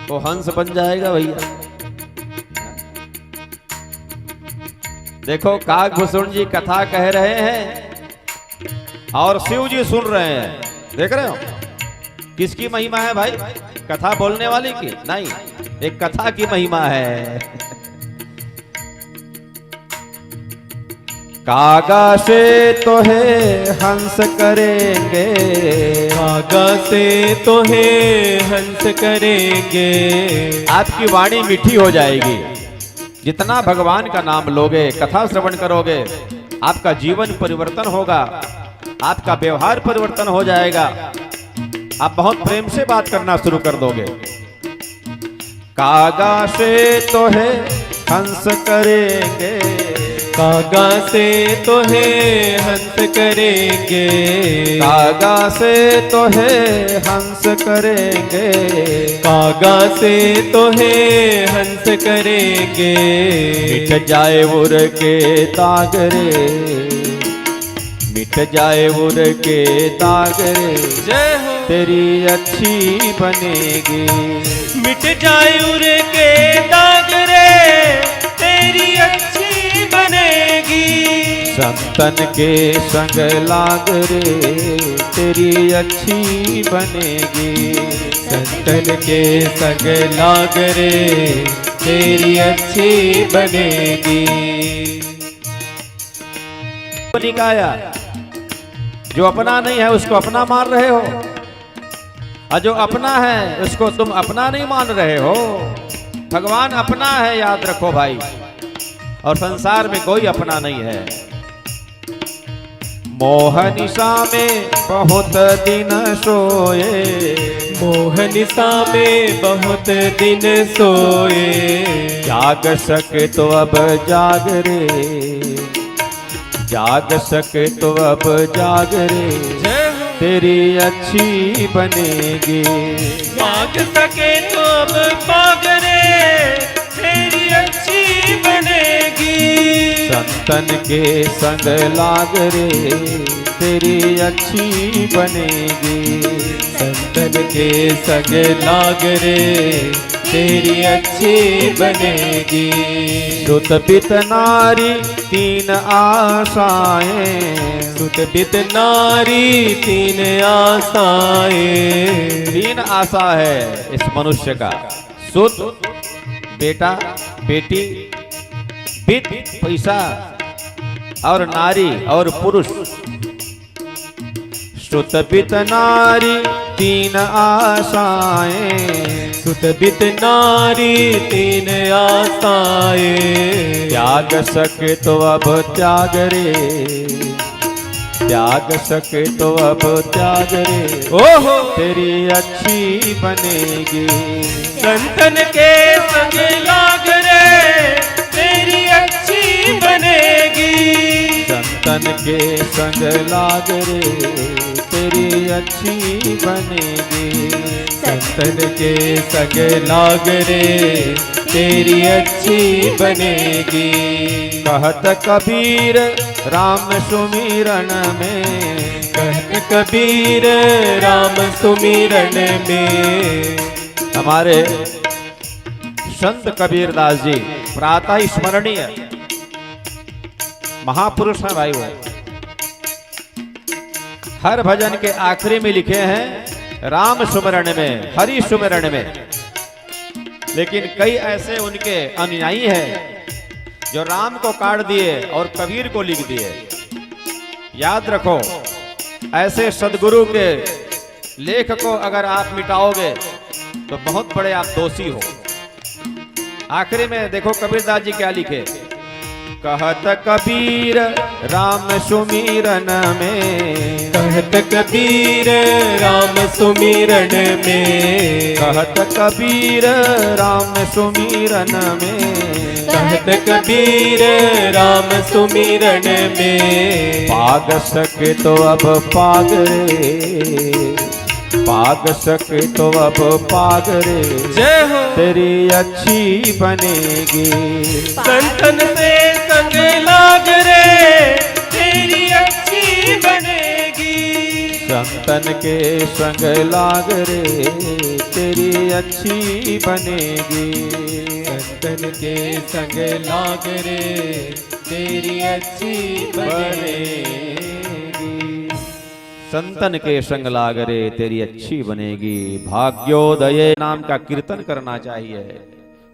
वो हंस बन जाएगा भैया। देखो काकभूषण जी कथा कह रहे हैं और शिव जी सुन रहे हैं, देख रहे हो। किसकी महिमा है भाई? कथा बोलने वाली की नहीं, एक कथा की महिमा है। कागा से तो है हंस करेंगे, कागा से तो है हंस करेंगे। आपकी वाणी मीठी हो जाएगी। जितना भगवान का नाम लोगे, कथा श्रवण करोगे, आपका जीवन परिवर्तन होगा, आपका व्यवहार परिवर्तन हो जाएगा। आप बहुत प्रेम से बात करना शुरू कर दोगे। कागा से तो है हंस करेंगे, कागा से तो है हंस करेंगे। कागा से तो है हंस करेंगे, कागा से तो है हंस करेंगे। मिट जाए उर के दाग रे, मिट जाए उर के दाग रे, जय हो। तेरी अच्छी बनेगी। मिट जाए उर के दाग रे, तेरी अच्छी बनेगी। संतन के संग लाग रे, तेरी अच्छी बनेगी। संतन के संग लाग रे, तेरी अच्छी बनेगी। निकाया जो अपना नहीं है उसको अपना मान रहे हो, और जो अपना है उसको तुम अपना नहीं मान रहे हो। भगवान अपना है, याद रखो भाई, और संसार में कोई अपना नहीं है। मोहनिशा में बहुत दिन सोए, मोहनिशा में बहुत दिन सोए। जाग सके तो अब जाग रे, जाग सके तो अब जाग रे, तेरी अच्छी बनेगी। जाग सके तो अब पाग रे, तेरी अच्छी बनेगी। संतन के संग लाग रे, तेरी अच्छी बनेगी। संतन के संग लाग रे, तेरी अच्छी बनेगी। सुत पित नारी तीन आशाएं, सुत पित नारी तीन आशाएं। तीन आशा है इस मनुष्य का, सुत बेटा बेटी, पित पैसा, और नारी और पुरुष। सुत पित नारी तीन आशाएं, सुत पित नारी तीन आशाएं। त्याग सके तो अब त्याग रे, त्याग सके तो अब त्याग रे, ओहो तेरी अच्छी बनेगी। संतन के संग लाग रे, तेरी अच्छी बनेगी। संतन के संग लाग रे, तेरी अच्छी बनेगी। संतन के संग लाग रे, तेरी अच्छी बनेगी। कहत कबीर राम सुमिरन में, कहत कबीर राम सुमिरन में। हमारे संत कबीर दास जी प्रातः स्मरणीय महापुरुष हैं भाई। वो हर भजन के आखिरी में लिखे हैं राम सुमिरन में, हरि सुमिरन में। लेकिन कई ऐसे उनके अनुयायी हैं जो राम को काट दिए और कबीर को लिख दिए। याद रखो, ऐसे सदगुरु के लेख को अगर आप मिटाओगे तो बहुत बड़े आप दोषी हो। आखिरी में देखो कबीरदास जी क्या लिखे, कहत कबीर राम सुमिरन में, कहत कबीर राम सुमिरन में। कहत कबीर राम सुमिरन में, कहत कबीर राम सुमिरन में। पाग सके तो अब पाग रे, पाग सके तो अब पाग रे, जय हो। तेरी अच्छी बनेगी। संतन से संग लाग रे, तेरी अच्छी बनेगी। संतन के संग लाग रे, तेरी तेरी अच्छी बनेगी। संतन के संग लाग रे तेरी अच्छी बनेगी। संतन के संग लाग रे तेरी अच्छी बनेगी। भाग्योदय नाम का कीर्तन करना चाहिए।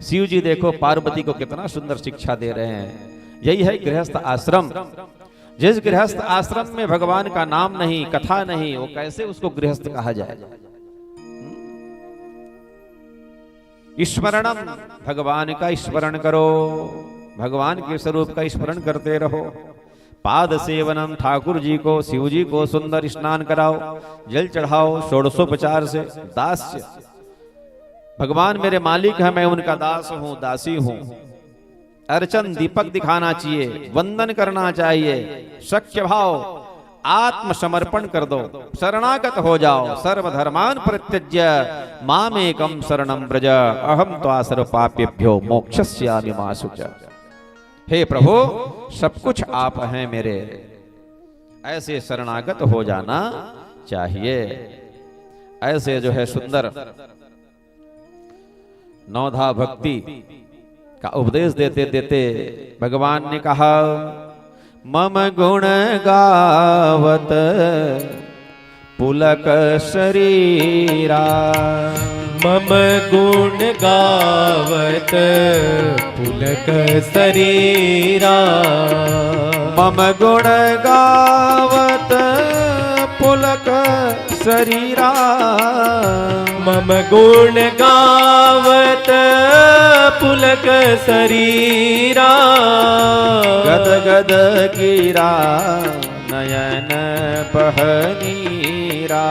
शिव जी देखो पार्वती को कितना सुंदर शिक्षा दे रहे हैं। यही है गृहस्थ आश्रम। जिस गृहस्थ आश्रम में भगवान का नाम नहीं, कथा नहीं, वो कैसे उसको गृहस्थ कहा जाए। स्मरणम, भगवान का स्मरण करो, भगवान के स्वरूप का स्मरण करते रहो। पाद सेवनम, ठाकुर जी को, शिव जी को सुंदर स्नान कराओ, जल चढ़ाओ षोडशोपचार से। दास्य, भगवान मेरे मालिक है, मैं उनका दास हूं, दासी हूं। अर्चन, दीपक दिखाना चाहिए, वंदन करना चाहिए। शक्य भाव, आत्मसमर्पण कर दो, शरणागत हो जाओ। सर्वधर्मान परित्यज्य मामेकम शरणं व्रज अहम त्वा सर्व पापेभ्यो मोक्षयिष्यामि मा शुच। हे प्रभु, सब कुछ आप हैं मेरे, ऐसे शरणागत हो जाना चाहिए। ऐसे जो है सुंदर नवधा भक्ति का उपदेश देते देते भगवान ने कहा, मम गुण गावत पुलक शरीरा। मम गुण गावत पुलक शरीरा। मम गुण गावत पुलक शरीरा। मम गुण गावत पुलक शरीरा। गद गद गिरा नयन बहनीरा।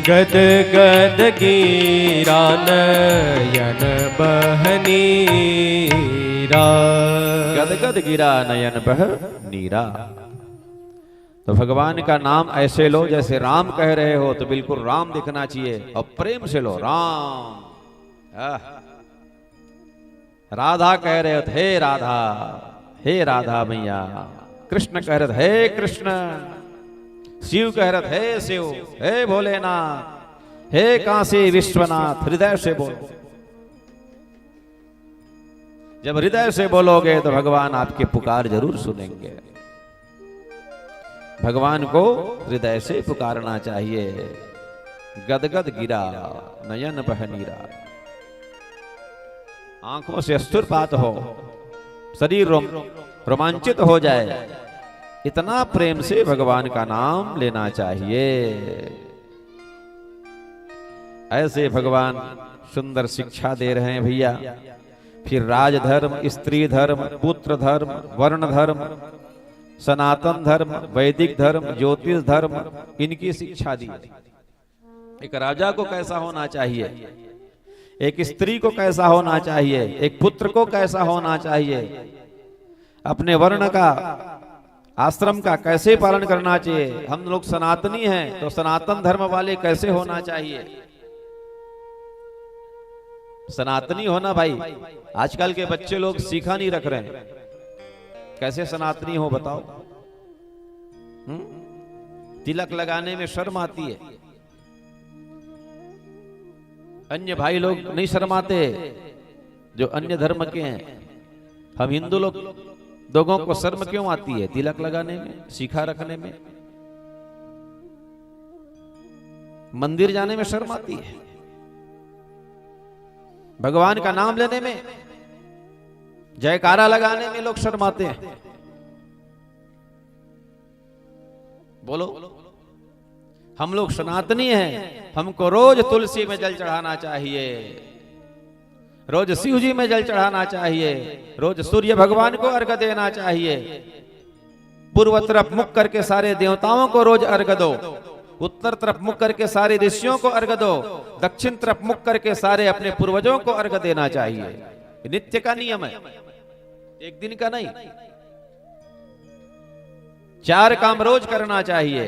गद गद गिरा नयन बहनीरा। गद गद गिरा नयन बह नीरा। तो भगवान का नाम ऐसे लो जैसे राम कह रहे हो, तो बिल्कुल राम दिखना चाहिए और प्रेम से लो राम। राधा कह रहे हो तो हे राधा, हे राधा मैया। कृष्ण कह रहे थे हे कृष्ण। शिव कह रहे थे हे शिव, हे भोलेनाथ, हे काशी विश्वनाथ। हृदय से बोलो। जब हृदय से बोलोगे तो भगवान आपके पुकार जरूर सुनेंगे। भगवान को हृदय से पुकारना चाहिए। गदगद गिरा नयन बहनीरा। आंखों से अश्रुपात हो, शरीर रोमांचित हो जाए, इतना प्रेम से भगवान का नाम लेना चाहिए। ऐसे भगवान सुंदर शिक्षा दे रहे हैं भैया। फिर राजधर्म, स्त्री धर्म, पुत्र धर्म, वर्ण धर्म, सनातन धर्म, वैदिक धर्म, ज्योतिष धर्म, इनकी शिक्षा दी। एक राजा को कैसा होना चाहिए, एक स्त्री को कैसा होना चाहिए, एक पुत्र को कैसा होना चाहिए, अपने वर्ण का, आश्रम का कैसे पालन करना चाहिए। हम लोग सनातनी हैं तो सनातन धर्म वाले कैसे होना चाहिए। सनातनी होना भाई, आजकल के बच्चे लोग सीखा नहीं रख रहे हैं। कैसे सनातनी हो बताओ। तिलक लगाने में शर्म आती है। अन्य भाई लोग नहीं शर्माते जो अन्य धर्म के हैं। हम हिंदू लोगों को शर्म क्यों आती है तिलक लगाने में, सीखा रखने में, मंदिर जाने में शर्म आती है, भगवान का नाम लेने में, जयकारा लगाने में लोग शर्माते हैं। बोलो, हम लोग सनातनी हैं, हमको रोज तुलसी में जल चढ़ाना चाहिए, रोज शिव जी में जल चढ़ाना चाहिए, रोज सूर्य भगवान को अर्घ देना चाहिए। पूर्व तरफ मुख करके सारे देवताओं को रोज अर्घ दो, उत्तर तरफ मुख करके सारे ऋषियों को अर्घ दो, दक्षिण तरफ मुख करके सारे अपने पूर्वजों को अर्घ देना चाहिए। नित्य का नियम है, एक दिन का नहीं। 4 काम रोज करना चाहिए।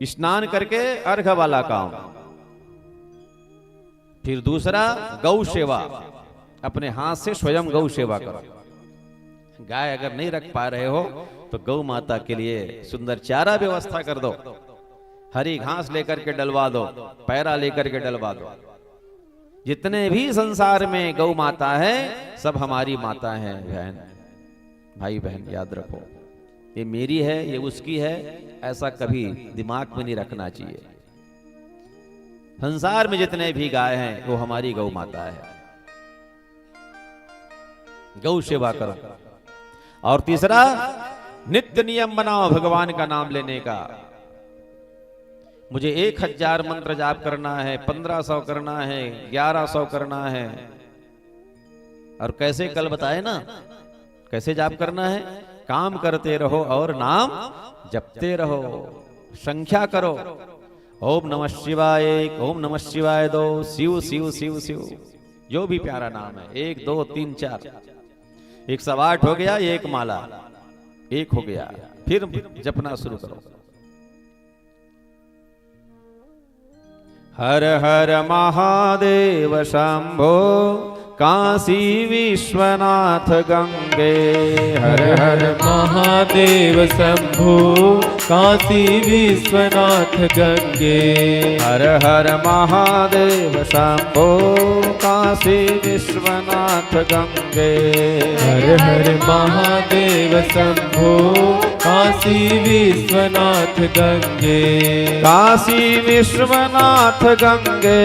स्नान करके अर्घ वाला काम, फिर दूसरा गौ सेवा, अपने हाथ से स्वयं गौ सेवा करो। गाय अगर नहीं रख पा रहे हो तो गौ माता के लिए सुंदर चारा व्यवस्था कर दो। हरी घास लेकर के डलवा दो, पैरा लेकर के डलवा दो। जितने भी संसार में गौ माता है सब हमारी माता है। बहन, भाई बहन याद रखो, ये मेरी है, ये उसकी है, ऐसा कभी दिमाग में नहीं रखना चाहिए। संसार में जितने भी गाय हैं वो हमारी गौ माता है। गौ सेवा करो। और तीसरा, नित्य नियम बनाओ भगवान का नाम लेने का। मुझे 1000 मंत्र जाप करना है, 1500 करना है, 1100 करना है। और कैसे, कल बताए ना कैसे जाप करना है। काम करते रहो और नाम जपते रहो, संख्या करो। ओम नमः शिवाय 1, ओम नमः शिवाय 2, शिव शिव शिव शिव, जो भी प्यारा नाम है, 1 2 3 4, 108 हो गया, एक माला, एक हो गया। फिर जपना शुरू करो। हर हर महादेव शंभो काशी विश्वनाथ गंगे। हर हर महादेव शंभो काशी विश्वनाथ गंगे। हर हर महादेव शंभो काशी विश्वनाथ गंगे। हर हर महादेव शंभो काशी विश्वनाथ गंगे। काशी विश्वनाथ गंगे,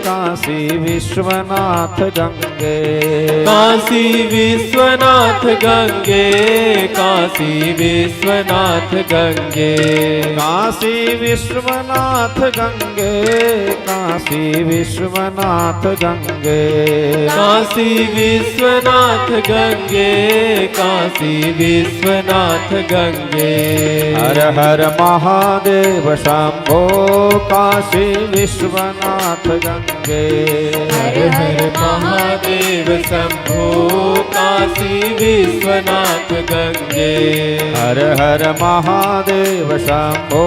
काशी विश्वनाथ गंगे। काशी विश्वनाथ गंगे, काशी विश्वनाथ गंगे। काशी विश्वनाथ गंगे, काशी विश्वनाथ गंगे। काशी विश्वनाथ गंगे, काशी विश्वनाथ गंगे। हर हर महादेव शंभो काशी विश्वनाथ गंगे। हर हर महादेव शंभो काशी विश्वनाथ गंगे। हर हर महादेव शंभो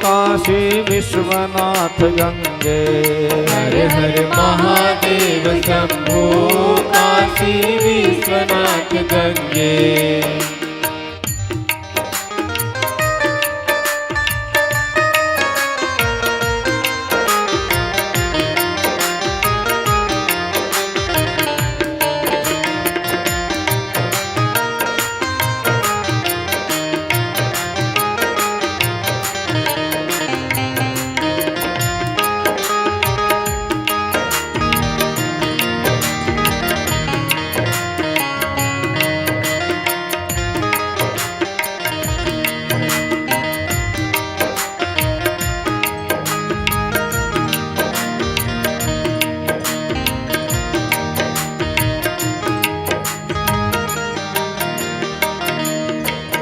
काशी विश्वनाथ गंगे। हर हर महादेव शंभो काशी विश्वनाथ गंगे।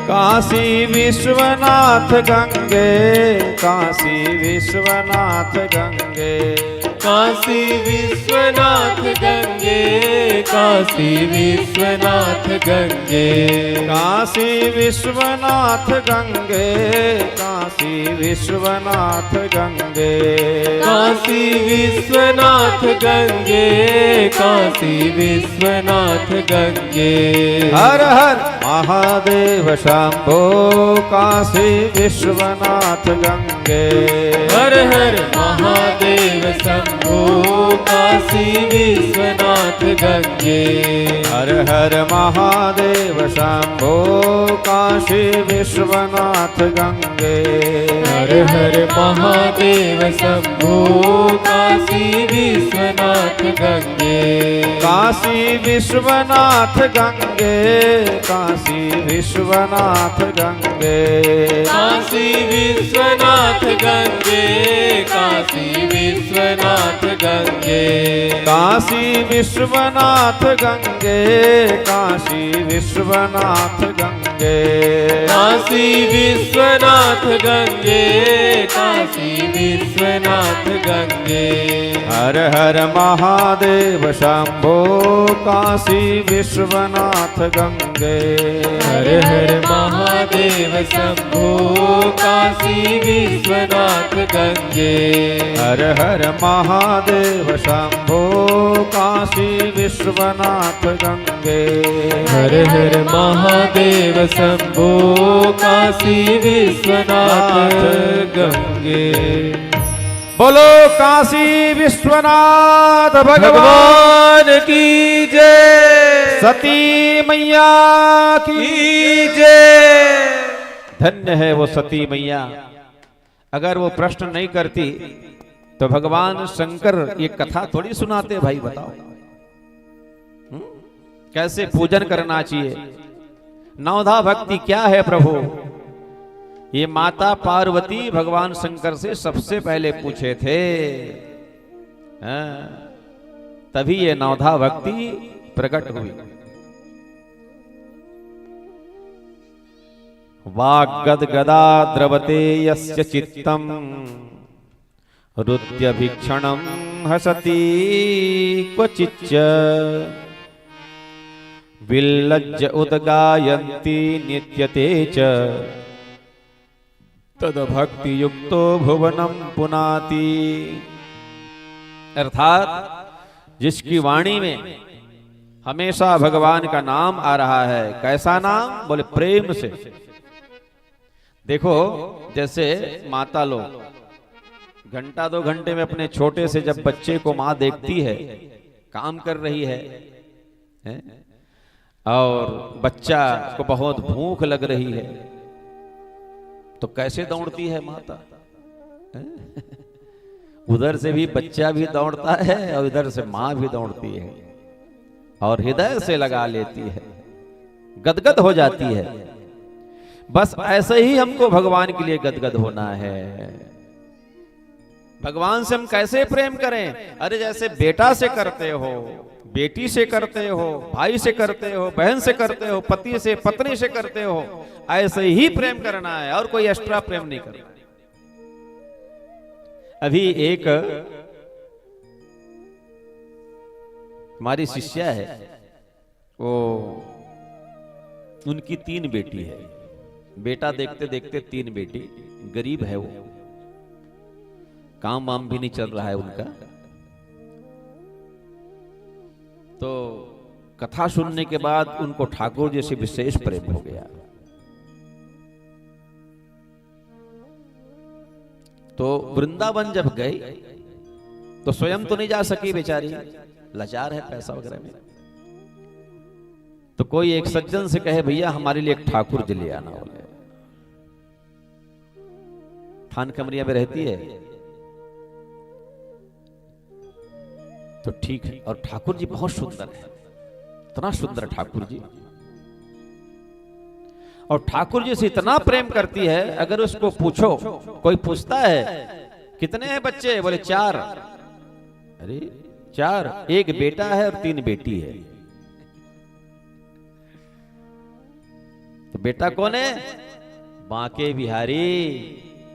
काशी विश्वनाथ गंगे, काशी विश्वनाथ गंगे। काशी विश्वनाथ गंगे, काशी विश्वनाथ गंगे। काशी विश्वनाथ गंगे, काशी विश्वनाथ गंगे। काशी विश्वनाथ गंगे, काशी विश्वनाथ गंगे। हर हर महादेव शंभो काशी विश्वनाथ गंगे। हर हर महादेव शंभो काशी विश्वनाथ गंगे। हर हर महादेव शंभो काशी विश्वनाथ गंगे। हर हर महादेव शंभो काशी विश्वनाथ गंगे। काशी विश्वनाथ गंगे, काशी विश्वनाथ गंगे। काशी विश्वनाथ गंगे, काशी विश्वनाथ गंगे। काशी विश्वनाथ गंगे, काशी विश्वनाथ गंगे। काशी विश्वनाथ गंगे, काशी विश्वनाथ गंगे। हर हर महादेव शंभो काशी विश्वनाथ गंगे। हर हर महादेव शंभो काशी विश्वनाथ गंगे। हर हर महादेव शंभो काशी विश्वनाथ गंगे। हर हर महादेव शंभो काशी विश्वनाथ गंगे। बोलो काशी विश्वनाथ भगवान की जय। सती मैया की जय। धन्य है वो सती मैया। अगर वो प्रश्न नहीं करती तो भगवान शंकर ये कथा थोड़ी सुनाते भाई, बताओ। कैसे पूजन करना चाहिए, नवधा भक्ति क्या है प्रभु, ये माता पार्वती भगवान शंकर से सबसे पहले पूछे थे। तभी ये नवधा भक्ति प्रकट हुई। वाग्गद गदा द्रवते यस्य चित्तम रुद्य भीक्षणम हसति क्वचिच्च विल्लज्ज उद्गायन्ति नित्यते च तद भक्ति युक्तो भुवनम पुनाति। अर्थात जिसकी वाणी में हमेशा भगवान का नाम आ रहा है। कैसा नाम? बोले प्रेम से। देखो जैसे माता लोग घंटा 2 घंटे में अपने छोटे से जब बच्चे को माँ देखती है काम कर रही है और बच्चा को बहुत भूख लग रही है तो कैसे दौड़ती है माता। उधर से भी बच्चा भी दौड़ता है और इधर से माँ भी दौड़ती है और हृदय से लगा लेती है, गदगद हो जाती है। बस ऐसे ही हमको भगवान के लिए गदगद होना है। भगवान से हम कैसे प्रेम करें? अरे जैसे बेटा से करते हो, बेटी से करते हो, भाई से करते हो, बहन से करते हो, पति से पत्नी से करते हो, ऐसे ही प्रेम करना है और कोई एक्स्ट्रा प्रेम नहीं करना। अभी एक हमारी शिष्या है, वो उनकी 3 बेटी है। बेटा देखते देखते 3 बेटी, गरीब है वो, काम वाम भी नहीं चल रहा है उनका। तो कथा सुनने के बाद उनको ठाकुर जी से विशेष प्रेम हो गया। तो वृंदावन जब गई तो स्वयं तो नहीं जा सकी बेचारी, लाचार है पैसा वगैरह में। तो कोई एक सज्जन से कहे भैया हमारे लिए एक ठाकुर जी ले आना। बोले थान कमरिया में रहती है तो ठीक है। और ठाकुर जी बहुत सुंदर है, इतना सुंदर ठाकुर जी। और ठाकुर जी से इतना प्रेम करती है, अगर उसको पूछो, कोई पूछता है कितने हैं बच्चे? बोले 4। अरे 4? एक बेटा है और 3 बेटी है। तो बेटा कौन है? बांके बिहारी।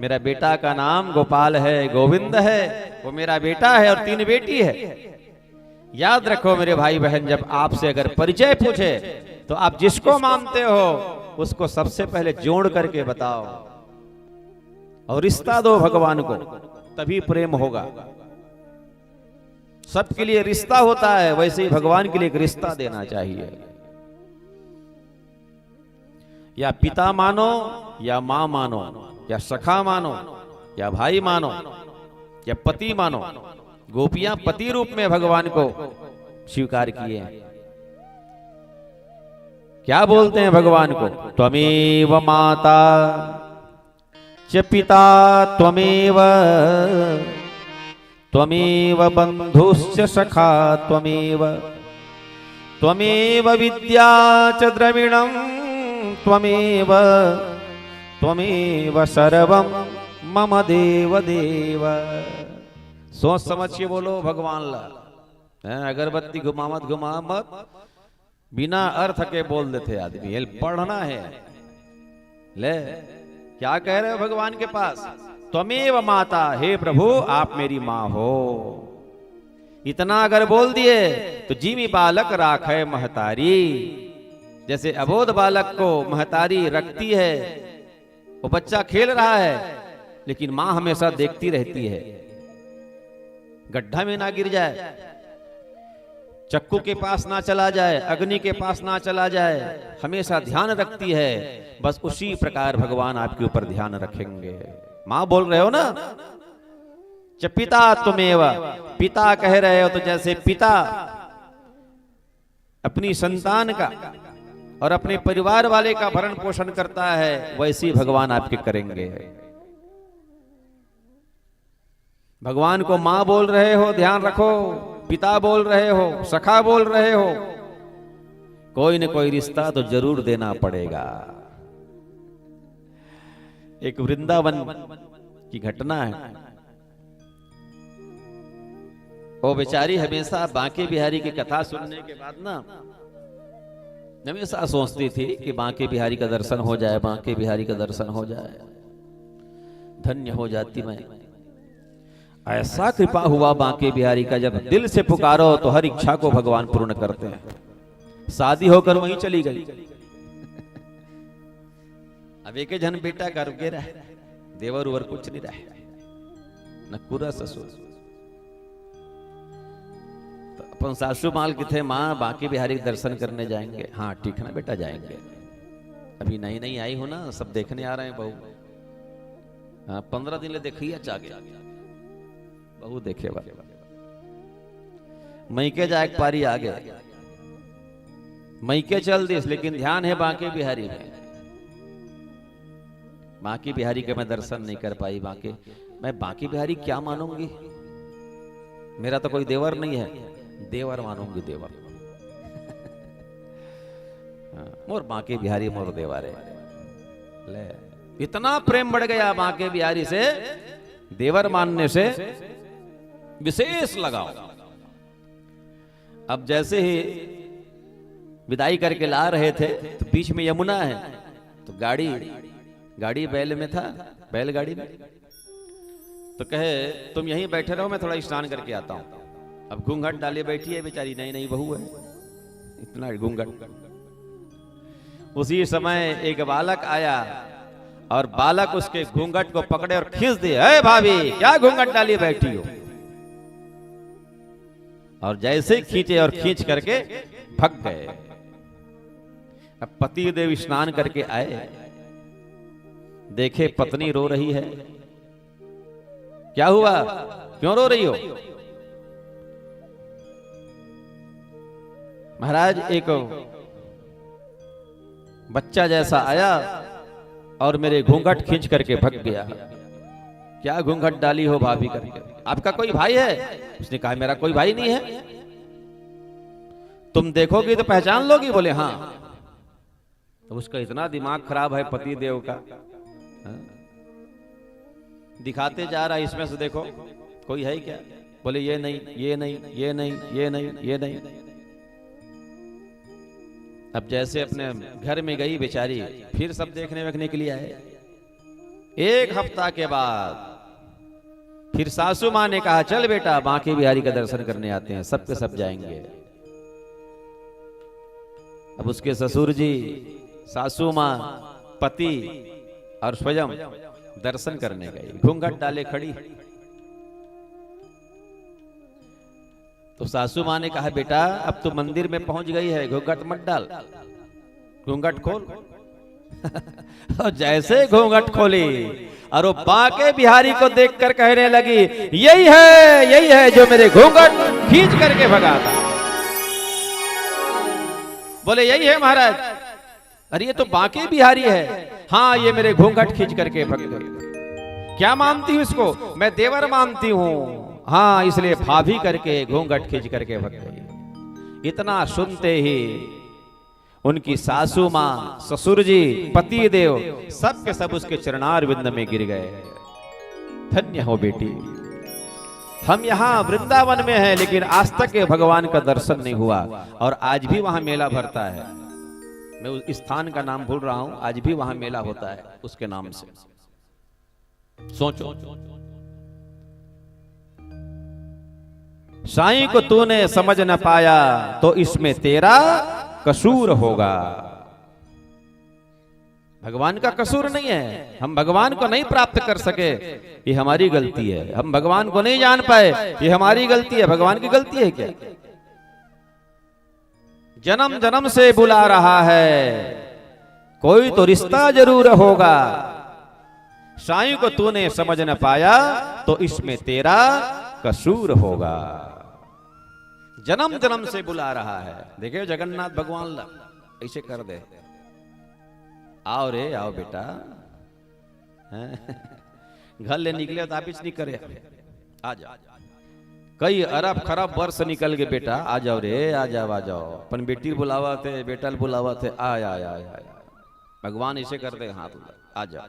मेरा बेटा का नाम गोपाल है, गोविंद है, वो मेरा बेटा है और 3 बेटी है। याद रखो मेरे भाई बहन, जब आपसे अगर परिचय पूछे तो आप जिसको मानते हो उसको सबसे पहले जोड़ करके बताओ और रिश्ता दो भगवान को, तभी प्रेम होगा। सबके लिए रिश्ता होता है, वैसे ही भगवान के लिए एक रिश्ता देना चाहिए। या पिता मानो, या मां मानो, या सखा मानो, या भाई मानो, या पति मानो। गोपियां पति रूप में भगवान को स्वीकार किए हैं। क्या बोलते हैं भगवान को? त्वमेव माता च पिता त्वमेव, त्वमेव बंधुश्च सखा त्वमेव, त्वमेव विद्या च द्रविणं त्वमेव, त्वमेव सर्वं मम देव देव। सोच समझ के बोलो भगवान ला। अगरबत्ती घुमा मत, बिना अर्थ के बोल देते आदमी। ये पढ़ना है। ले क्या कह रहे हो भगवान के पास? त्वमेव माता, हे प्रभु आप मेरी मां हो। इतना अगर बोल दिए तो जीवी बालक राखे महतारी। जैसे अबोध बालक को महतारी रखती है, वो बच्चा खेल रहा है लेकिन मां हमेशा देखती रहती है, गड्ढा में ना गिर जाए। चक्कू के पास ना चला जाए, अग्नि के पास ना चला जाए, हमेशा ध्यान रखती है। बस उसी प्रकार भगवान आपके ऊपर ध्यान रखेंगे। मां बोल रहे हो ना, च पिता तुमेव, पिता कह रहे हो तो जैसे पिता अपनी संतान का और अपने परिवार वाले का भरण पोषण करता है, वैसे ही भगवान आपके करेंगे। भगवान को मां बोल रहे हो, ध्यान रखो, पिता बोल रहे हो, सखा बोल रहे हो, कोई न कोई रिश्ता तो जरूर देना पड़ेगा। एक वृंदावन की घटना है। वो बेचारी हमेशा बांके बिहारी की कथा सुनने के बाद ना हमेशा सोचती थी कि बांके बिहारी का दर्शन हो जाए, बांके बिहारी का दर्शन हो जाए, धन्य हो जाती मैं। ऐसा कृपा हुआ बांके बिहारी का, जब दिल से पुकारो तो हर इच्छा को भगवान पूर्ण करते हैं। शादी होकर वहीं चली गई। अब एक जन बेटा घर के रहे, देवर उवर कुछ नहीं रहे, न पूरा ससुर। तो अपन सासू माल के थे, माँ बांके बिहारी के दर्शन करने जाएंगे। हाँ ठीक है ना बेटा, जाएंगे। अभी नई नई आई हो ना, सब देखने आ रहे हैं बहू। हाँ 15 दिन ले देखिए चाहे बहू देखे वाले। मैके जाए पारी आ गए, मैके चल दिस, लेकिन ध्यान है बांके बिहारी में। बांके बिहारी के मैं दर्शन नहीं कर पाई। मैं बांके बिहारी क्या मानूंगी, मेरा तो कोई देवर नहीं है, देवर मानूंगी, देवर। मोर बांके बिहारी मोर देवर है। ले इतना प्रेम बढ़ गया बांके बिहारी से, देवर मानने से विशेष लगाओ। अब जैसे ही विदाई करके ला रहे थे तो बीच में यमुना है, तो गाड़ी बैल में था, बैलगाड़ी में। तो कहे तुम यहीं बैठे रहो, मैं थोड़ा स्नान करके आता हूं। अब घूंघट डाले बैठी है बेचारी, नई नई बहू है, इतना घूंघट। उसी समय एक बालक आया और बालक उसके घूंघट को पकड़े और खींच दिए। अरे भाभी क्या घूंघट डाली बैठी हो। और जैसे खींचे और खींच करके भग गए। अब पति देव स्नान करके आए, देखे पत्नी रो रही है। क्या हुआ, क्यों रो रही हो? महाराज एक बच्चा जैसा आया और मेरे घूंघट खींच करके भग गया। क्या घूंघट डाली हो भाभी करके? आपका कोई भाई है? उसने कहा मेरा कोई भाई नहीं है। तुम देखोगी तो पहचान लोगी? बोले हाँ। तो उसका इतना दिमाग खराब है पति देव का, दिखाते जा रहा है, इसमें से देखो कोई है क्या? बोले ये नहीं, ये नहीं, ये नहीं, ये नहीं, ये नहीं। अब जैसे अपने घर में गई बेचारी, फिर सब देखने वेखने के लिए आए। एक हफ्ता के बाद फिर सासू माँ ने कहा चल बेटा बांके बिहारी का दर्शन करने आते हैं, सब के सब जाएंगे। अब उसके ससुर जी, सासू माँ, पति और स्वयं दर्शन करने गए। घूंघट डाले खड़ी। तो सासू माँ ने कहा बेटा अब तो मंदिर में पहुंच गई है, घूंघट मत डाल, घूंघट खोल। और जैसे घूंघट खोली और वो बांके बिहारी को देखकर कहने लगी यही है जो मेरे घूंघट खींच करके भगा था। बोले यही है महाराज। अरे ये तो बांके बिहारी है। हाँ ये मेरे घूंघट खींच करके भग गए। क्या मानती हूँ इसको? मैं देवर मानती हूँ। हाँ इसलिए भाभी करके घूंघट खींच करके भग गई। इतना सुनते ही उनकी सासू माँ, ससुर जी, पति देव सब के सब उसके चरणार विंद में गिर गए। धन्य हो बेटी, हम यहाँ वृंदावन में हैं लेकिन आज तक भगवान का दर्शन नहीं हुआ। और आज भी वहां मेला भरता है। मैं उस स्थान का नाम भूल रहा हूं, आज भी वहां मेला होता है उसके नाम से। सोचो, साईं को तूने समझ न पाया तो इसमें तेरा कसूर होगा। भगवान का कसूर नहीं है। हम भगवान को नहीं प्राप्त कर सके, ये हमारी गलती है। हम भगवान को नहीं जान पाए, ये हमारी गलती है। भगवान की गलती है क्या? जन्म जन्म से बुला रहा है, कोई तो रिश्ता जरूर होगा। साईं को तूने समझ न पाया तो इसमें तेरा कसूर होगा। जन्म जन्म से बुला रहा है। देखिए जगन्नाथ भगवान ऐसे कर दे, आओ रे आओ बेटा, घर ले निकले तो आप नहीं करे, आ जाओ। कई अरब खरब वर्ष निकल गए, बेटा आ जाओ रे, आ जाओ आ जाओ। अपन बेटी बुलावा थे, बेटा बुलावा थे, आ भगवान ऐसे करते हाथ, आ जाओ।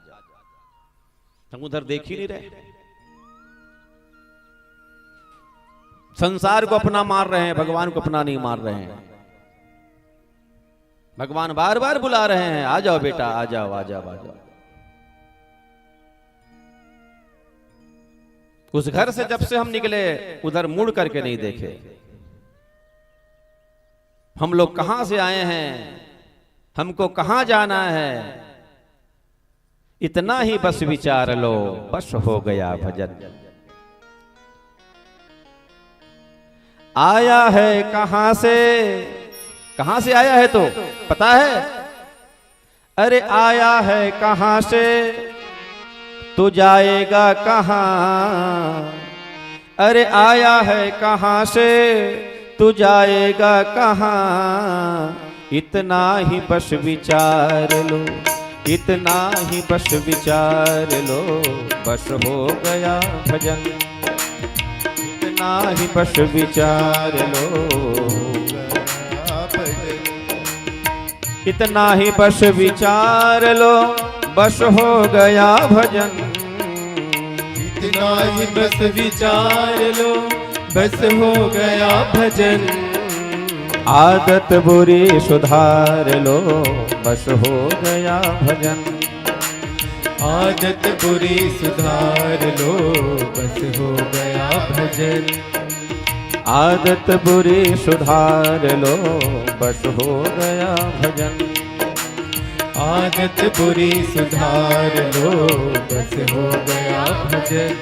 हम उधर देख ही नहीं रहे, संसार को अपना मार रहे हैं, भगवान को अपना नहीं मार रहे हैं। भगवान बार बार बुला रहे हैं, आ जाओ बेटा, आ जाओ आ जाओ आ जाओ। उस घर से जब से हम निकले उधर मुड़ करके नहीं देखे। हम लोग कहां से आए हैं, हमको कहां जाना है, इतना ही बस विचार लो, बस हो गया भजन। आया है कहां से आया है तो पता है? अरे आया है कहां से तो जाएगा कहां? अरे आया है कहां से तू जाएगा कहां? इतना ही बस विचार लो, इतना ही बस विचार लो, बस हो गया भजन। इतना ही बस विचार लो, इतना ही बस विचार लो, बस हो गया भजन। इतना ही बस विचार लो, बस हो गया भजन। आदत बुरी सुधार लो, बस हो गया भजन। आदत बुरी सुधार लो, बस हो गया भजन। आदत बुरी सुधार लो, बस हो गया भजन। आदत बुरी सुधार लो, बस हो गया भजन।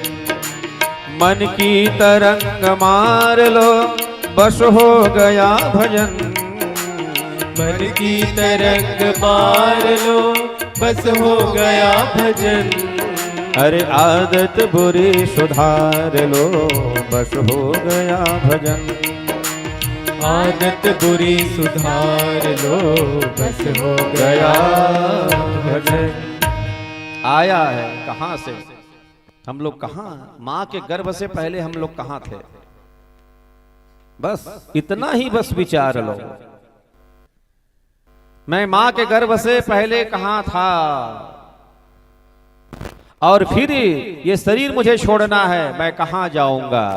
मन की तरंग मार लो, बस हो गया भजन। मन की तरंग मार लो, बस हो गया भजन। अरे आदत बुरी सुधार लो, बस हो गया भजन। आदत बुरी सुधार लो, बस हो गया भजन। आया है कहां से, हम लोग कहां, मां के गर्भ से पहले हम लोग कहां थे? बस इतना ही बस विचार लो, मैं मां के गर्भ से पहले कहां था और फिर ये शरीर मुझे छोड़ना है, मैं कहां जाऊंगा।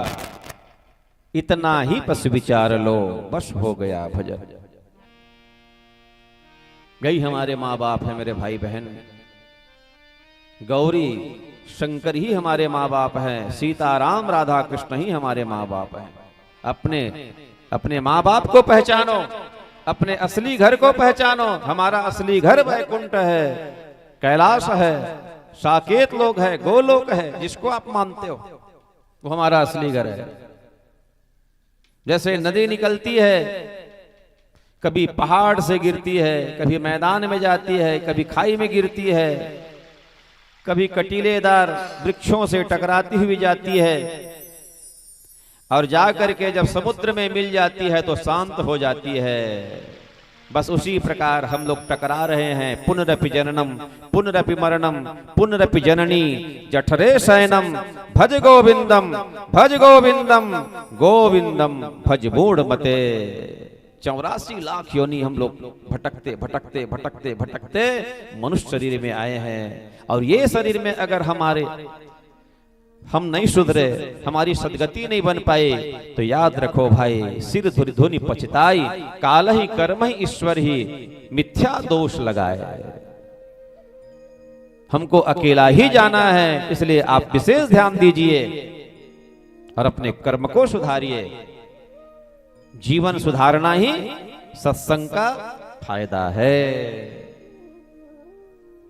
इतना ही बस विचार लो, बस हो गया भजन। गई हमारे माँ बाप है मेरे भाई बहन, गौरी शंकर ही हमारे माँ बाप हैं, सीताराम राधा कृष्ण ही हमारे माँ बाप हैं। अपने माँ बाप को पहचानो, अपने असली घर को पहचानो। हमारा असली घर वैकुंठ है, कैलाश है, साकेत लोक है, गोलोक है, जिसको आप मानते हो वो हमारा असली घर है। जैसे नदी निकलती है, कभी पहाड़ से गिरती है, कभी मैदान में जाती है, कभी खाई में गिरती है, कभी कटीलेदार वृक्षों से टकराती हुई जाती है और जाकर के जब समुद्र में मिल जाती है तो शांत हो जाती है। बस उसी प्रकार हम लोग टकरा रहे हैं। पुनरपि जननम पुनरपि मरणम पुनरपि जननी जठरे शयनम भज गोविंदम भज गोविंदम गोविंदम भज मूढ़ मते। 84 लाख योनि हम लोग भटकते भटकते भटकते भटकते मनुष्य शरीर में आए हैं। और ये शरीर में अगर हम नहीं सुधरे, हमारी सदगति नहीं बन पाए, तो याद रखो भाई, सिर धुनि पछताई, काल ही कर्म ही ईश्वर ही मिथ्या दोष लगाए। हमको अकेला ही जाना है, इसलिए आप विशेष ध्यान दीजिए और अपने कर्म को सुधारिए। जीवन सुधारना ही सत्संग का फायदा है।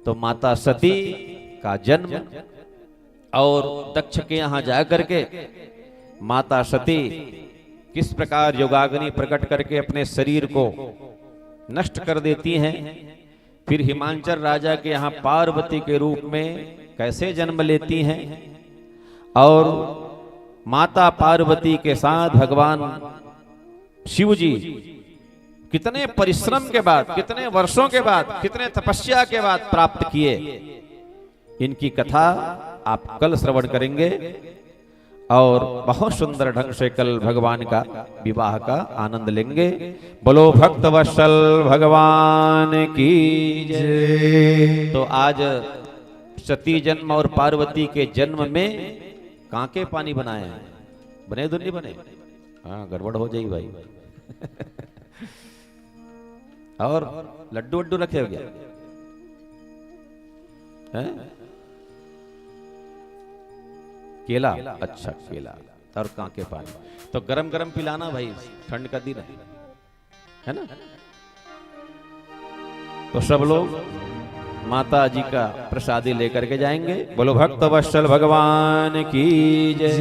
तो माता सती का जन्म और दक्ष के यहां जाकर के माता सती किस प्रकार योगाग्नि प्रकट करके अपने शरीर को नष्ट कर देती हैं, फिर हिमांचल राजा के यहाँ पार्वती के रूप में कैसे जन्म लेती हैं, और माता पार्वती के साथ भगवान शिव जी कितने परिश्रम के बाद, कितने वर्षों के बाद, कितने तपस्या के बाद प्राप्त किए, इनकी कथा आप कल श्रवण करेंगे और बहुत सुंदर ढंग से कल भगवान का विवाह का आनंद लेंगे। बोलो भक्त वत्सल भगवान की जय। तो आज सती जन्म और पार्वती के जन्म में कांके पानी बनाए हैं, बने तो नहीं बने? हाँ, गड़बड़ हो जाएगी भाई। और लड्डू वड्डू रखे हो गया है? केला, अच्छा केला और कांके पानी, तो गरम गरम पिलाना भाई, ठंड का दिन है ना। तो सब लोग माता जी का प्रसादी लेकर के जाएंगे। बोलो भक्त वत्सल भगवान की जय।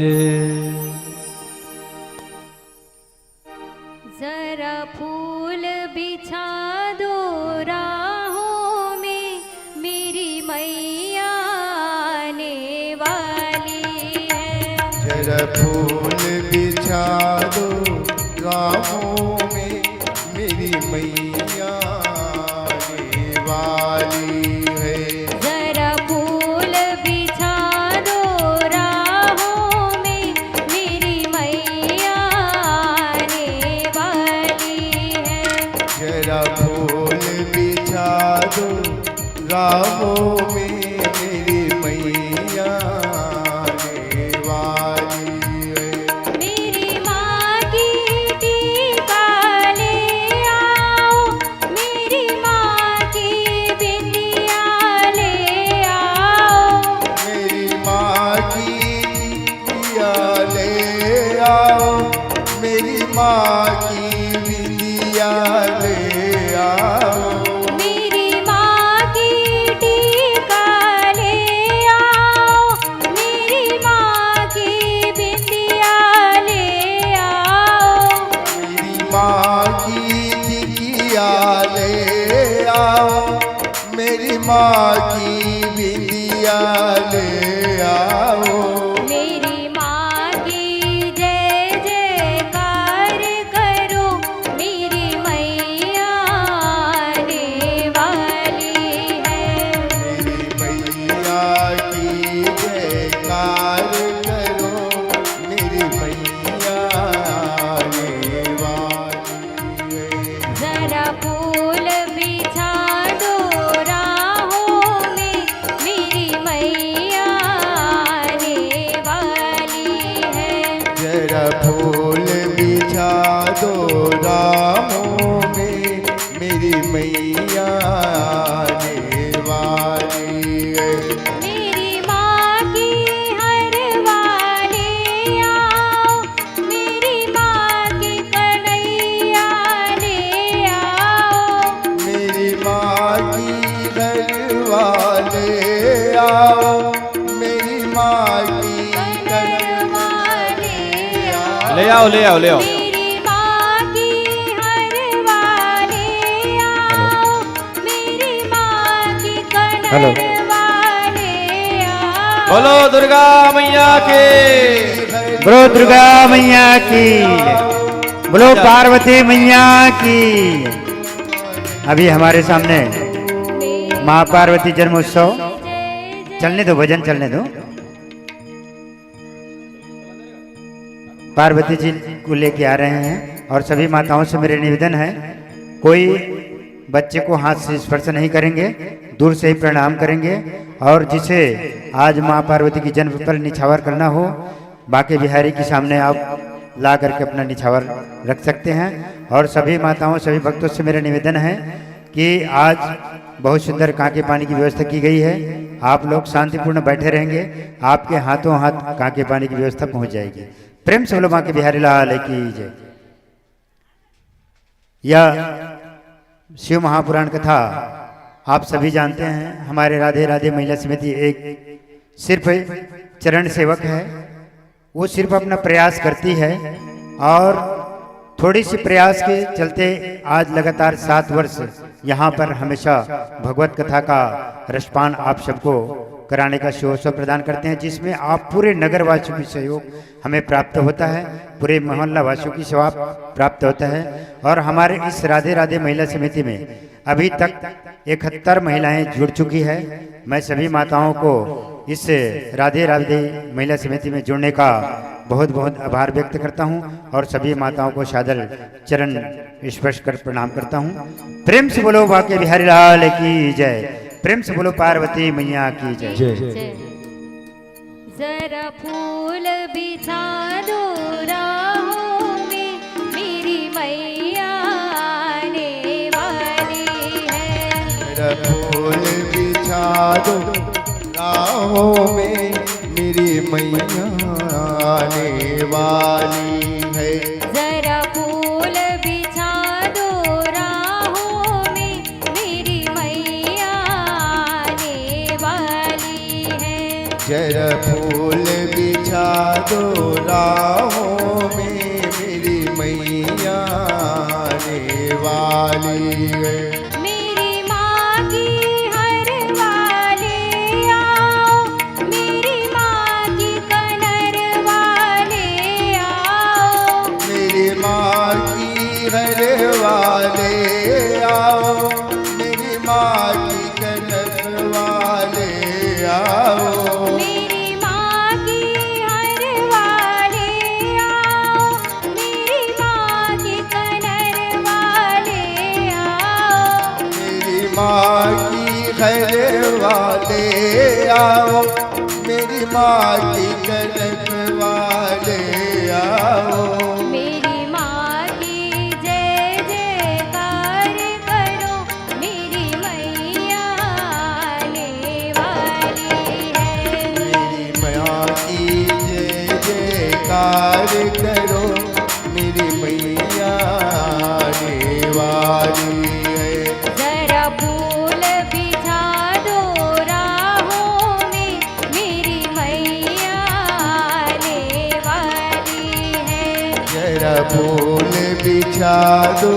जरा फूल बिछा दो राहों में, मेरी मैया आने वाली है। जरा फूल बिछा दो राहों में, मेरी मैया आने वाली है। जरा फूल बिछा दो राहों में, मेरी मैया आने वाली है। जरा फूल बिछा दो राहों में, मेरी मैया आने वाली है। मेरी माँ की टीका ले आओ, मेरी माँ की बिंदिया ले आओ। मेरी माँ की बिटिया ले आओ, मेरी माँ की बिटिया ले आओ। मेरी माँ की टीका ले आओ, मेरी माँ की बिंदिया ले आओ। मेरी माँ की टिकिया ले आओ, मेरी माँ की बिटिया ले आओ। मेरी माँ की जय जयकार करो, मेरी मैया आने वाली है। मेरी मैया की जयकार करो, मेरी मैया आने वाली है। जरा फूल बिछा दो राहों में, मेरी मैया आने वाली है। जरा फूल बिछा दो राहों में, मेरी मैया आने वाली है। मेरी माँ की हर वाले आओ, मेरी माँ की कन्हैया ले आओ। मेरी माँ की घर वाले आओ, मेरी माँ की घर वाले आओ। ले आओ ले आओ ले आओ। मेरी माँ की हर वाले आओ, मेरी माँ की हेलो। कन्हैया वाले आओ। बोलो दुर्गा मैया के, बोलो दुर्गा मैया की, बोलो पार्वती मैया की। अभी हमारे सामने माँ पार्वती जन्मोत्सव, चलने दो, भजन चलने दो। पार्वती जी को लेके आ रहे हैं और सभी माताओं से मेरे निवेदन है, कोई बच्चे को हाथ से स्पर्श नहीं करेंगे, दूर से ही प्रणाम करेंगे। और जिसे आज माँ पार्वती की जन्म पर निछावर करना हो, बांके बिहारी के सामने आप ला करके अपना निछावर रख सकते हैं। और सभी माताओं, सभी भक्तों से मेरा निवेदन है कि आज बहुत सुंदर कांके पानी की व्यवस्था की गई है। आप लोग शांतिपूर्ण बैठे रहेंगे, आपके हाथों हाथ कांके पानी की व्यवस्था पहुंच जाएगी। प्रेम से बोलो बांके बिहारी लाल की जय। यह शिव महापुराण कथा आप सभी जानते हैं। हमारे राधे राधे महिला समिति एक सिर्फ चरण सेवक है, वो सिर्फ अपना प्रयास करती है और थोड़ी सी प्रयास के चलते आज लगातार 7 वर्ष यहाँ पर हमेशा भगवत कथा का रसपान आप सबको कराने का शुभ अवसर प्रदान करते हैं, जिसमें आप पूरे नगर वासियों की सहयोग हमें प्राप्त होता है, पूरे मोहल्ला वासियों की सेवा प्राप्त होता है। और हमारे इस राधे राधे महिला समिति में अभी तक 71 महिलाएं जुड़ चुकी है। मैं सभी माताओं को इस राधे राधे महिला समिति में जुड़ने का बहुत बहुत आभार व्यक्त करता हूं और सभी माताओं को सादर चरण स्पर्श कर प्रणाम करता हूं। प्रेम से बोलो बाके बिहारी लाल की जय, प्रेम से बोलो पार्वती मैया की जय। जरा फूल बिछा दो राहों में, मेरी मैया आने वाली है। जरा फूल बिछा दो राहों में, मेरी मैया आने वाली है। जरा फूल बिछा दो राहों में, मेरी मैया आने वाली है। जरा फूल बिछा दो राहों में, मेरी मैया आने वाली है। मेरी माँ की हर वाले आओ, मेरी माँ की कनर वाले आओ। मेरी माँ की हर वाले आओ, मेरी माँ की कनक वाले आओ। मेरी माँ की हर वाले आओ, मेरी माँ की कनर वाले आओ। मेरी माँ की खैर वाले आओ, मेरी माँ की कनक वाले आओ। मेरी माँ की जय जयकार करो, मेरी मैया आने वाली है। मेरी माँ की जय जयकार करो, मेरी मैया आने वाली है। जरा फूल बिछा दो राहों में, मेरी मैया आने वाली है। जरा फूल बिछा दो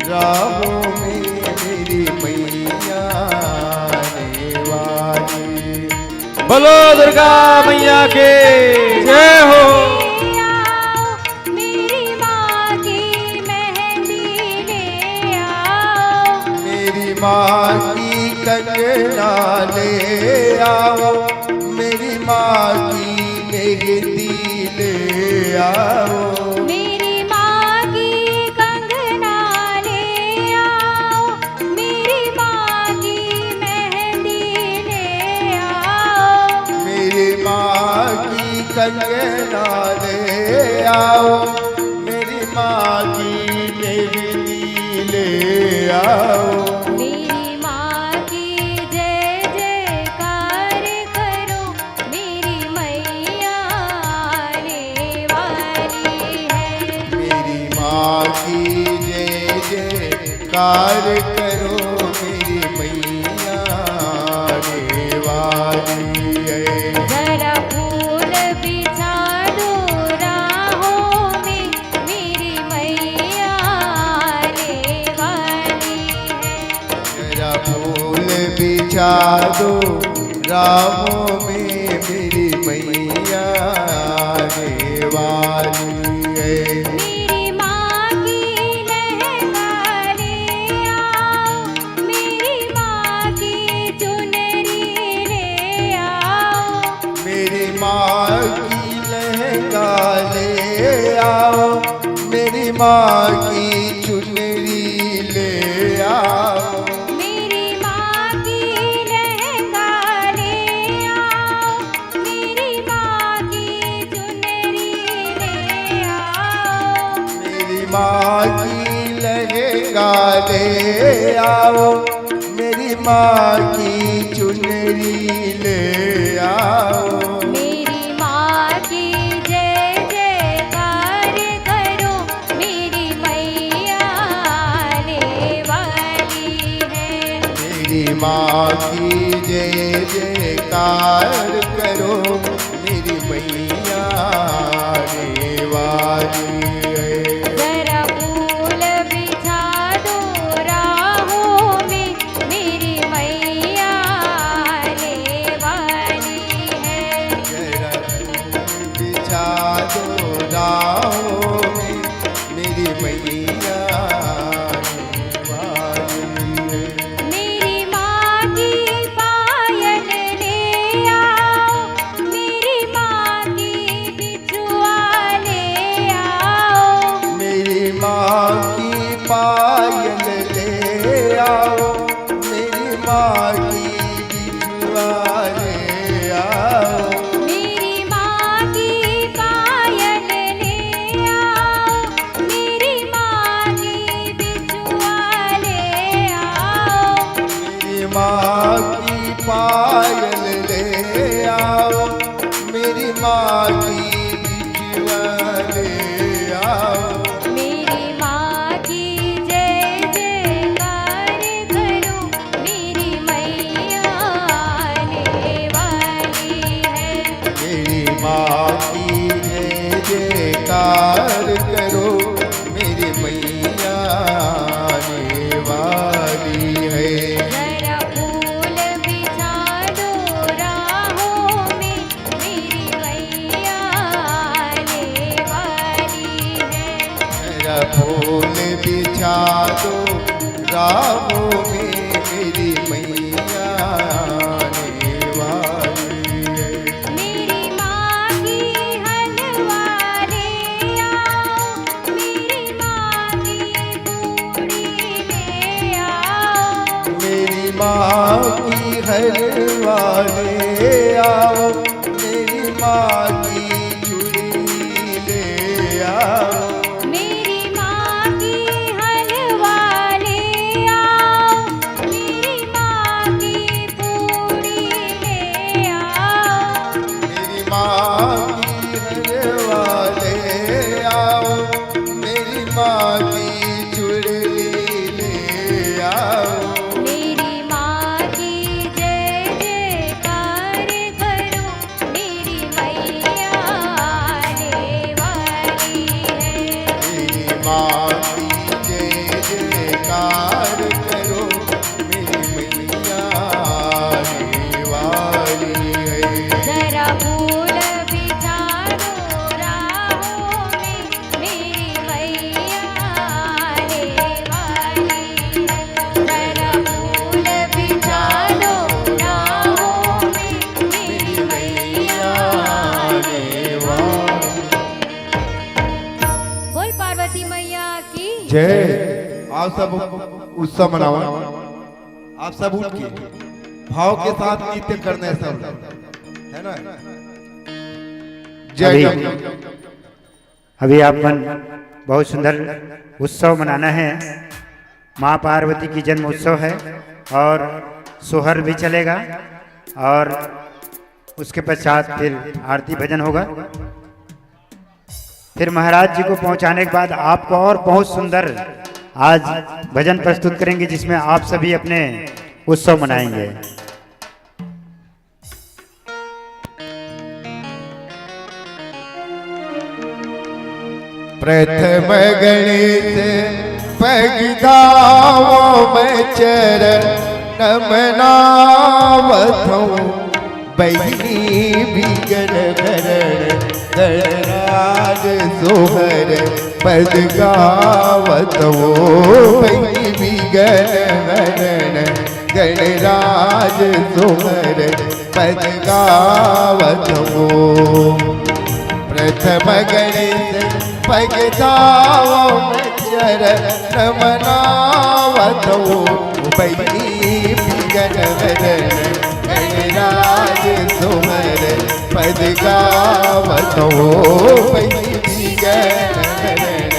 राहों में, मेरी मैया आने वाली। बोलो दुर्गा मैया के जय हो। आओ, मेरी माँ की मेहंदी ले आओ। मेरी माँ की कंगना ले आओ, मेरी माँ की मेहंदी ले आओ। मेरी माँ की कंगना ले आओ, मेरी माँ की मेहंदी ले आओ। मेरी माँ की कंगना ले आओ, मेरी माँ की मेहंदी ले आओ। मेरी माँ की जय जयकार करो, मेरी मैया आने वाली है। मेरी माँ की जय जयकार करो, मेरी मैया आने वाली है। जरा फूल बिछा दो राहों में, मेरी मैया आने वाली है। जरा फूल बिछा दो राहों में, मेरी मैया आने वाली है। मेरी माँ की लहंगा ले आओ, मेरी माँ की चुनरी ले आओ। मेरी माँ की लहंगा ले आओ, मेरी माँ की चुनरी ले आओ। मेरी माँ की लहंगा ले आओ, मेरी माँ की चुनरी ले आओ। मेरी माँ की लहंगा ले आओ, मेरी माँ की चुनरी ले आओ। मेरी माँ की जय जयकार करो, मेरी मैया आने वाली है। मेरी माँ की जय जयकार करो, मेरी मैया आने वाली है। जरा राहों में मेरी मैया वाली है। मेरी माँ की पायल ले आओ, मेरी माँ की बिछुआ ले आओ। मेरी माँ की पायल ले आओ, मेरी माँ की बिछुआ ले आओ। मेरी माँ की पायल ले आओ, मेरी माँ की बिछुआ ले आओ। मेरी माँ की पायल ले आओ, मेरी माँ की बिछुआ ले आओ। मेरी माँ की जय जयकार करो, मेरी मैया आने वाली है। मेरी माँ की जय जयकार करो, मेरी मैया आने वाली है। जरा फूल बिछा दो राहों में, मेरी मैया आने वाली है। मेरा फूल बिछा दो राहों में, मेरी मैया आने वाली है। मेरी माँ की हलवा ले आओ, मेरी माँ की पूड़ी ले आओ। मेरी माँ की हलवा ले आओ, मेरी माँ की चूड़ी ले आओ। मेरी माँ की हलवा ले आओ, मेरी माँ की पूड़ी ले आओ। मेरी माँ की हलवा ले आओ, मेरी माँ की चूड़ी ले आओ। मेरी माँ की जय जयकार करो, मेरी मैया आने वाली है। मेरी माँ की जय जयकार करो, मेरी मैया आने वाली है। जरा फूल बिछा दो राहों में, मेरी मैया आने वाली है। जरा फूल बिछा दो राहों में, मेरी मैया आने वाली है। बोल पार्वती मैया की जय। आप सब उत्सव मनाओ, आप सब उठ के भाव के साथ नृत्य करने सब है ना। जय अभी जय। अभी अपन बहुत सुंदर उत्सव मनाना है। माँ पार्वती की जन्म उत्सव है और सोहर भी चलेगा और उसके पश्चात फिर आरती भजन होगा। फिर महाराज जी को पहुंचाने के बाद आपको और बहुत सुंदर आज भजन प्रस्तुत करेंगे, जिसमें आप सभी अपने उत्सव मनाएंगे। प्रथम गणित पगदाओ में चरण नमनावथो, बहिनी बिगड़ भरण गणराज सोहर पद गावतो। बहिनी बिगड़ भरण गणराज सोहर पद गावतो। प्रथम गणित पगदाओ में चरण नमनावतो, बहिनी बिगड़ भरण गणराज सोहर पद गावतो। बहिनी बिगड़ भरण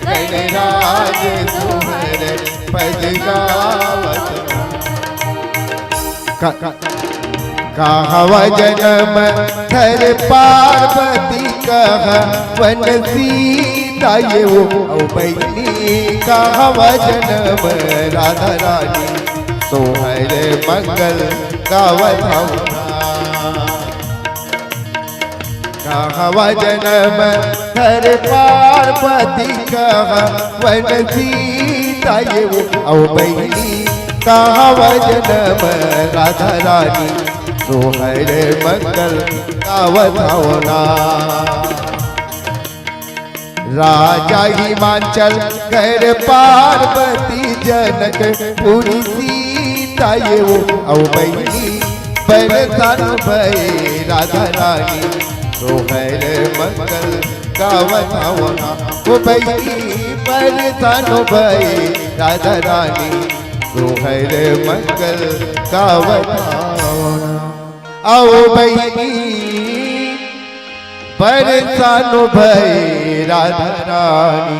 गणराज सोहर पद गावतो। कहवा जन्म धर पार्वती, कहवन सीता ये वो बहिनी। कहवा जन्म राधा रानी, सोहर मंगल गावत कहवा जन्म धर पार्वती, कहवन सीता ये वो बहिनी। कहवा जन्म राधा रानी, सोहर मंगल गावत होना। राजा हिमाचल कर पार्वती जनक पूरी सीता ये वो औ बहिनी परेशान भये राधा रानी सोहर मंगल गावत आवना ओ बहिनी परेशान भये राधा रानी सोहर मंगल गावत आवना आओ बहिनी परेशान भये राधा रानी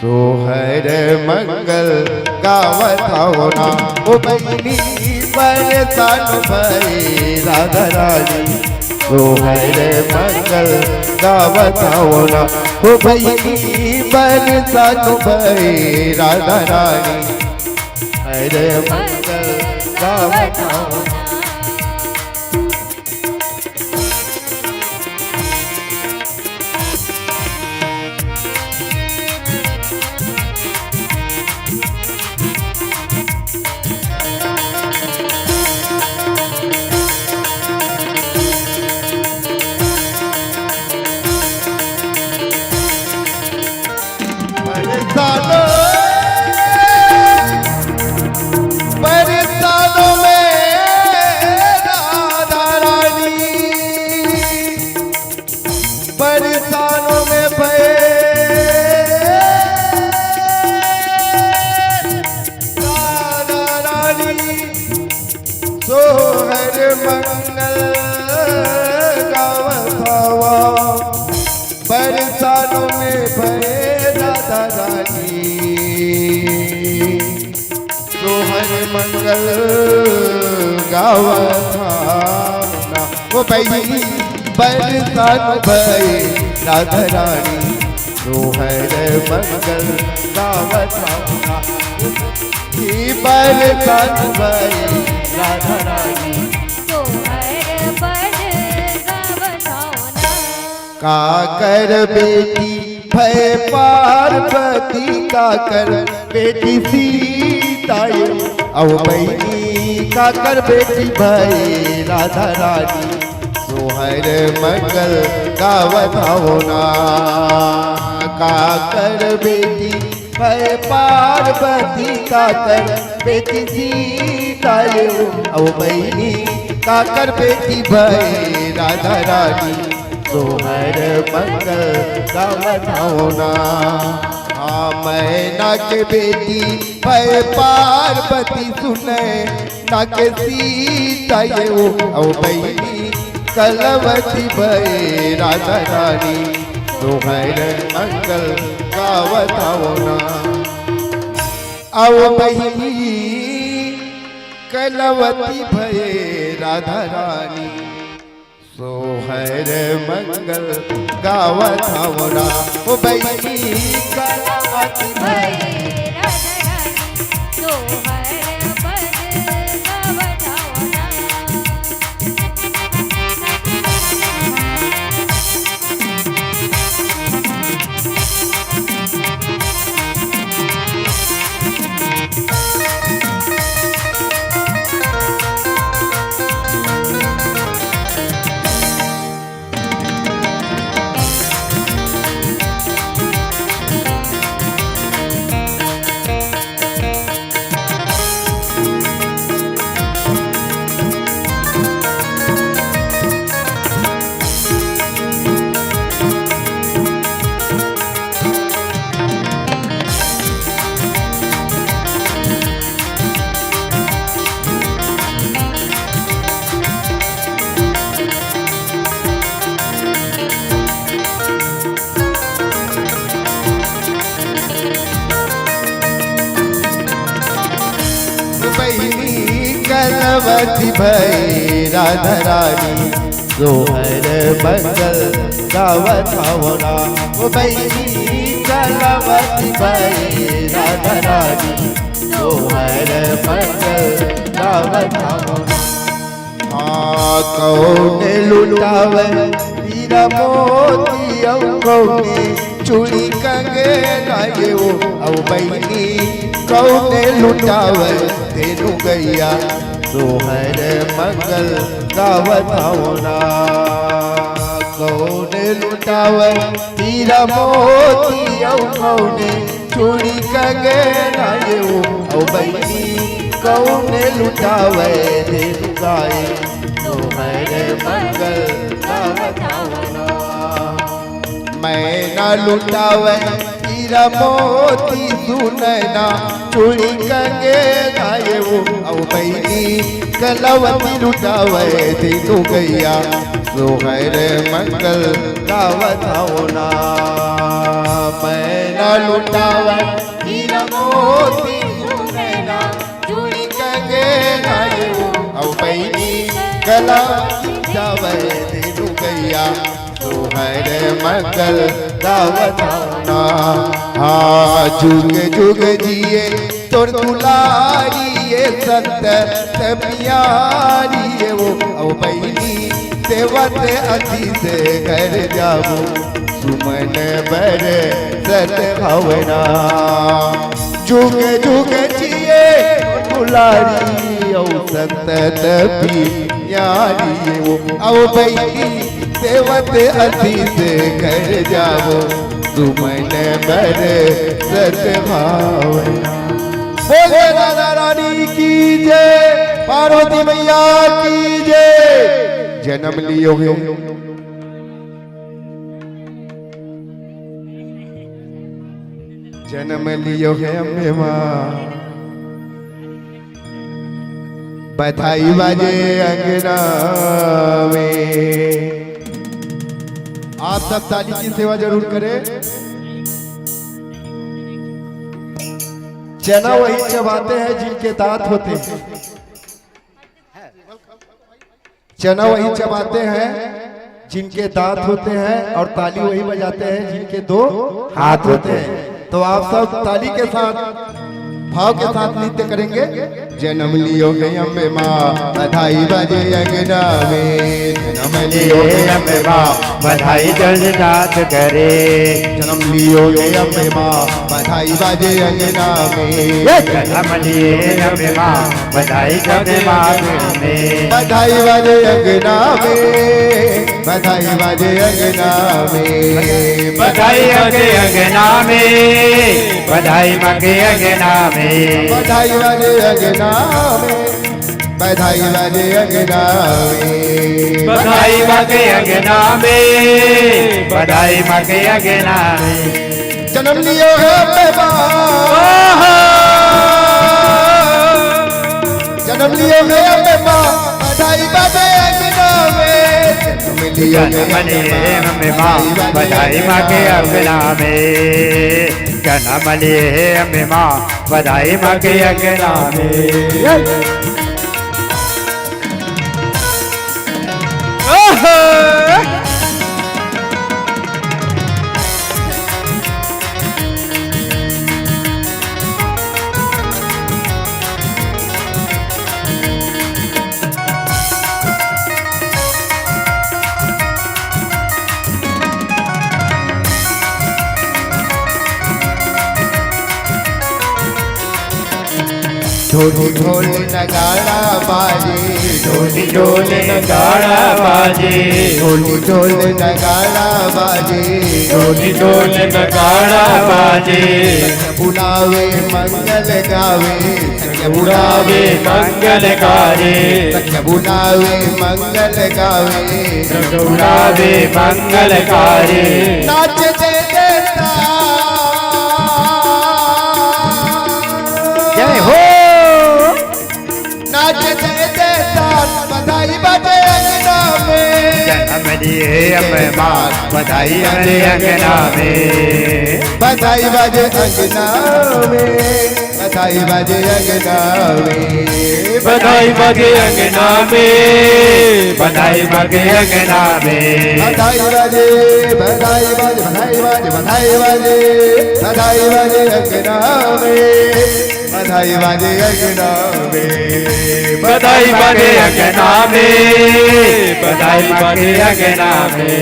सोहर मंगल गावत आवना ओ बहिनी परेशान भये राधा रानी सोहर मंगल गावत आवना ओ बहिनी परेशान भये राधा रानी हर मंगल गावत आवना। परेशानों में राधा रानी परेशानों में भये राधा रानी सोहर मंगल गावत आवा परेशानों में भये राधा रानी सोहर मंगल गावत आवना ओ बहिनी परेशान भये राधा रानी सोहर मंगल गावत आवना परेशान भये राधा रानी सोहर पद गावत आवना। काकर बेटी भय पार्वती काकर बेटी सीता औ बहिनी काकर बेटी भय राधा रानी सोहर मंगल गावत आवना काकर बेटी भय पार्वती काकर बेटी सीता औ बहिनी काकर बेटी भय राधा रानी सोहर मंगल गावत आवना। हाँ मैना के बेटी भय पार्वती सुने ना के सीता ये वो औ बहिनी कलवती भये राधा रानी सोहर मंगल गावत आवना औ बहिनी कलवती भये राधा रानी सोहर मंगल गावत आवना ओ बहिनी कलवती भये राधा रानी सोहर पद गावत आवना। कलवती भये राधा रानी सोहर मंगल गावत आवना ओ बहिनी कलवती भये राधा रानी सोहर मंगल गावत आवना। हाँ कौन लुटावे हीरा मोती औ कौने चूड़ी कंगना ये वो औ बहिनी कौने लुटावे तेनु गैया सोहर मंगल गावत आवना कौने लुटावे हीरा मोती औ कौने चूड़ी कंगना ये ओ बहिनी कौने लुटावे दिन गाए तुम्हारे मंगल गावतावना मैं ना लुटावे हीरा मोती सुनैना चूड़ी कंगना ये ओ बहिनी कलवती लुटावे दिनु गैया सुहरे मंगल गावत होना मैं न लुटावे हीरा मोती सुनैना चूड़ी कंगना औ बहिनी कला जावे दिनु गैया सुहरे मंगल गावत होना हाँ जुग जुग जिए तोर दुलारी ये संत प्यारी ये वो औ बहिनी सेवत अति से घर जाबो सुमन बर सत भावना जुग जुग जिए दुलारी औ संत प्यारी वो औ बहिनी सेवत अति से घर जाबो सुमन बर सत भावना। बोले राधा रानी की जय, पार्वती मैया की जय। जन्म लियो है जन्म लियो है अम्बे माँ बधाई बाजे अंगना में। आप सब ताली की सेवा जरूर करें। चना वही चबाते हैं जिनके दांत होते हैं, चना वही चबाते हैं जिनके दांत होते हैं और ताली वही बजाते हैं जिनके दो हाथ होते हैं। तो आप सब ताली के साथ भाव के साथ नृत्य करेंगे। जन्म लियो गई अम्बे माँ बधाई बजे अंगना में, जन्म लियो गई अम्बे माँ बधाई जल्दात करे। जन्म लियो गई अम्बे माँ बधाई बजे अंगना में, जन्म लिए अम्बे माँ बधाई जल्दात में। बधाई बजे अंगना में, बधाई बजे अंगना में, बधाई अगे अंगना में, बधाई मगे अंगना में, बधाई बजे अंगना में, बधाई बजे अंगना में, बधाई मगे अंगना में, बधाई मगे अंगना में। जन्म लियो है अम्बे माँ, जन्म लियो है अम्बे माँ बधाई बजे अंगना में, जन्म लियो है अम्बे माँ बधाई मगे अंगना में, जन्म लिए अम्बे माँ बधाई मगे अंगना में। ढोली ढोल नगाड़ा बाजे, ढोली ढोल नगाड़ा बाजे, ढोली ढोल नगाड़ा बाजे, ढोली ढोल नगाड़ा बाजे। बुलावे मंगल गावे, उड़ावे मंगल गारे, बुलावे मंगल गावे, उड़ावे मंगल गारे। नाच दे देता जय हो, नाच दे देता बधाई बजे अंगना में, जन्म लिए अम्बे माँ बधाई अरे अंगना में, बधाई बजे अंगना में, बधाई बजे अंगना में, बधाई बगे अंगना में, बधाई बगे अंगना में। बधाई बजे, बधाई बजे, बधाई बजे, बधाई बजे, बधाई बजे अंगना में, बधाई बजे अंगना में, बधाई बगे अंगना में, बधाई बगे अंगना में।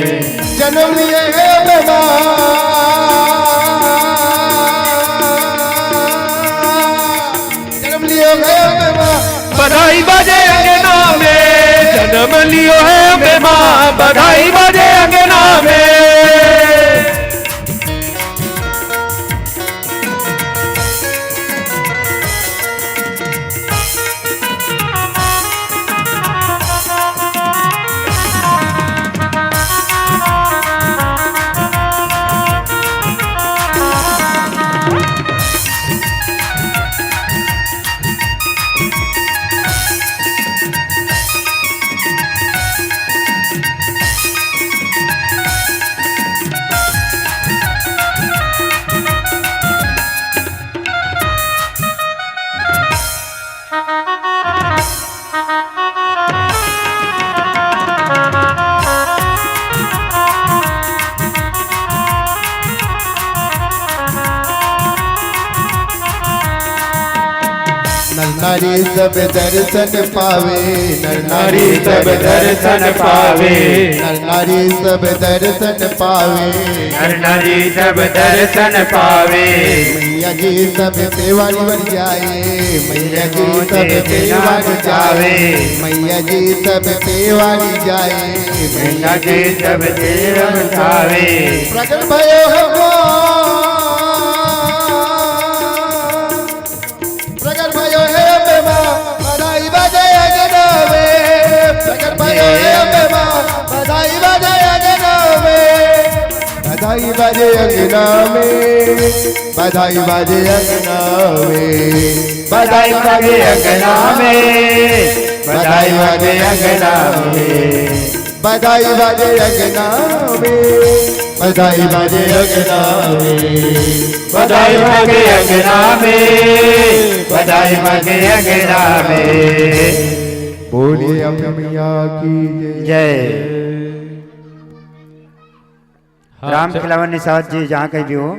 जन्म लिए अम्बे माँ, जन्म लियो है अम्बे माँ बधाई बजे अंगना में, जन्म लियो है अम्बे माँ बधाई बजे अंगना नारी सब दर्शन पावे, नर नारी सब दर्शन पावे, नर नारी सब दर्शन पावे, नर नारी सब दर्शन पावे। मैया जी सब सेवा निवर जाए, मैया जी सब सेवा जावे, मैया जी सब सेवा जाए, मैया जी सब सेवा जावे। प्रकट भयो हो, प्रकट भयो है अम्बे मां, बधाई बाजे अंगना में, प्रकट भयो है अम्बे मां, बधाई बाजे अंगना में, बधाई बाजे अंगना में, बधाई बाजे अंगना में, बधाई बाजे अंगना में, बधाई बाजे अंगना में, बधाई बाजे अंगना में, बधाई बाजे अंगना में, बधाई बाजे अंगना में, बधाई बाजे अंगना में। बोलिए अम्बे मैया की जय। हाँ, राम खिलावन निषाद जी जहाँ कहीं भी हो,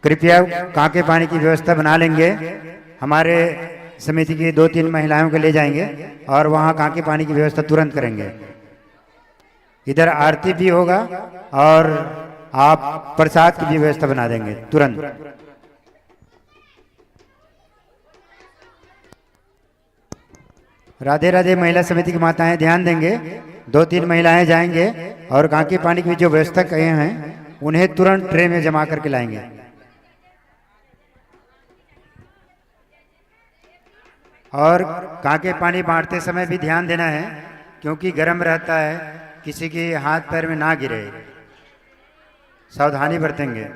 कृपया कांके पानी की व्यवस्था बना लेंगे। हमारे समिति की 2-3 महिलाओं को ले जाएंगे और वहाँ कांके पानी की व्यवस्था तुरंत करेंगे। इधर आरती भी होगा और आप प्रसाद की भी व्यवस्था बना देंगे तुरंत। राधे राधे। महिला समिति की माताएं ध्यान देंगे, 2-3 महिलाएं जाएंगे और कांके पानी की जो व्यवस्था कहे हैं उन्हें तुरंत ट्रे में जमा करके लाएंगे। और कांके पानी बांटते समय भी ध्यान देना है, क्योंकि गर्म रहता है, किसी के हाथ पैर में ना गिरे, सावधानी बरतेंगे।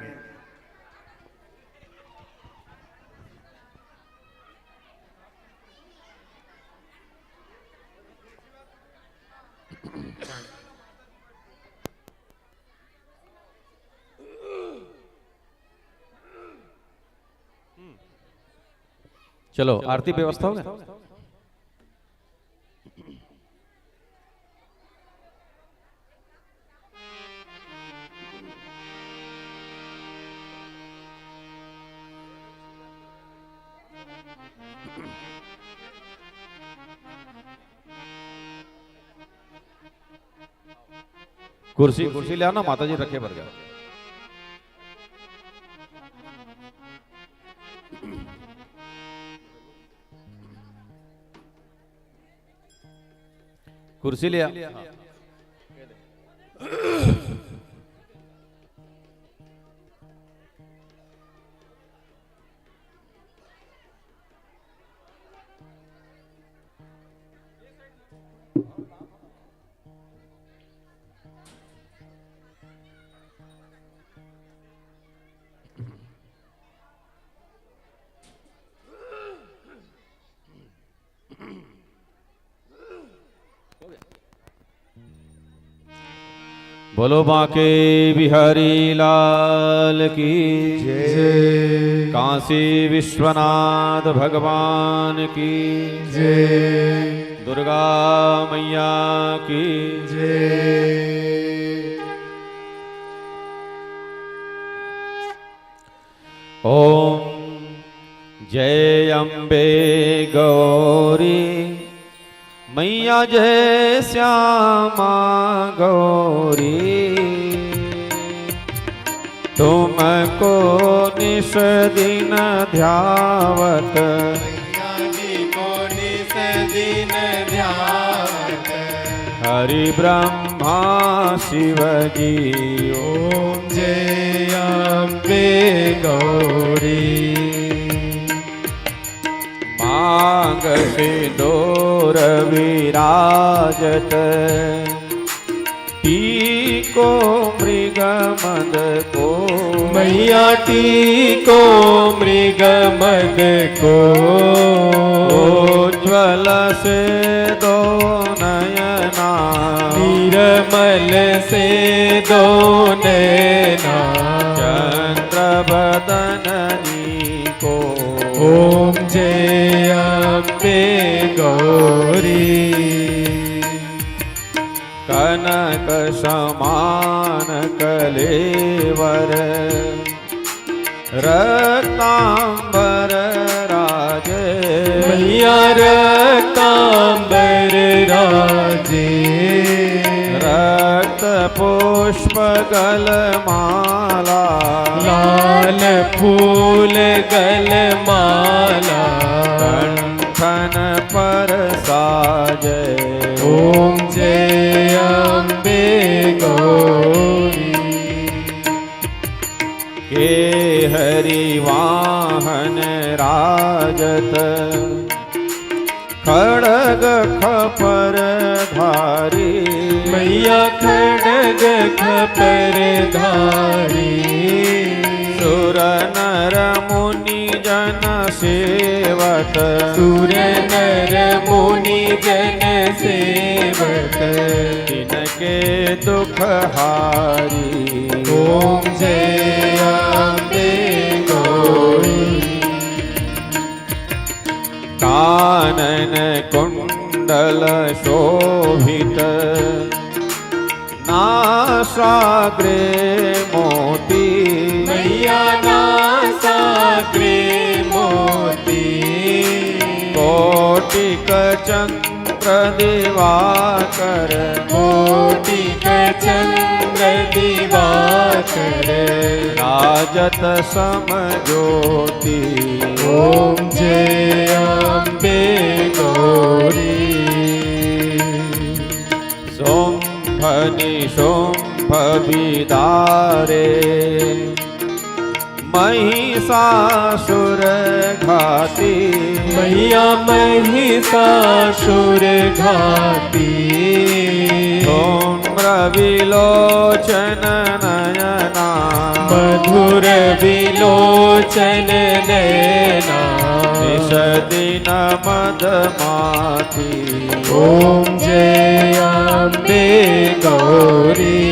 चलो आरती व्यवस्था हो गया। कुर्सी कुर्सी ले आना, माता जी रखे भर गया। कुर्सी ले आ। बोलो बांके बिहारी लाल की जय, काशी विश्वनाथ भगवान की जय, दुर्गा मैया की जय। ओम जय अम्बे गौरी मैया जय श्यामा गौरी, तुमको निस दिन ध्यावत, मैया जी को निस दिन ध्यावत, हरि ब्रह्मा शिव जी। ओम जय अम्बे गौरी, मांग सिंदूर विराजत, टीको मृग मद को, मैया टीको मृग मद को, उज्ज्वल से दो नयना, निर्मल से दो नैना, चंद्र बदननी को। ओम जय अम्बे गौरी, कनक समान कलेवर, रत्नांबर राजे, मैया रक्तांबर राजे रक्त पुष्प गलमाला लाल फूल गलमाला कंठन पर साजे ओम जय अम्बे गौरी के हरि वाहन राजत खड़ग खपर धारी मैया खड़ग खपर धारी सुर नर मुनि जन सेवत सुर नर मुनि जन सेवक तिनके दुख हारी ओम जय अम्बे गौरी कानन कुंडल शोभित नासाग्रे मोती मैया नासाग्रे मोती कोटिक चंद्र दिवाकर कोटिक चंद्र दिवाकर राजत सम ज्योति ओम जय अम्बे गौरी शुंभ निशुंभ विदारे महिषासुर घाती मैया महिषासुर घाती धूम्र विलोचन नयना मधुर विलोचन नैना निषदिन मदमाती ओम जय अम्बे गौरी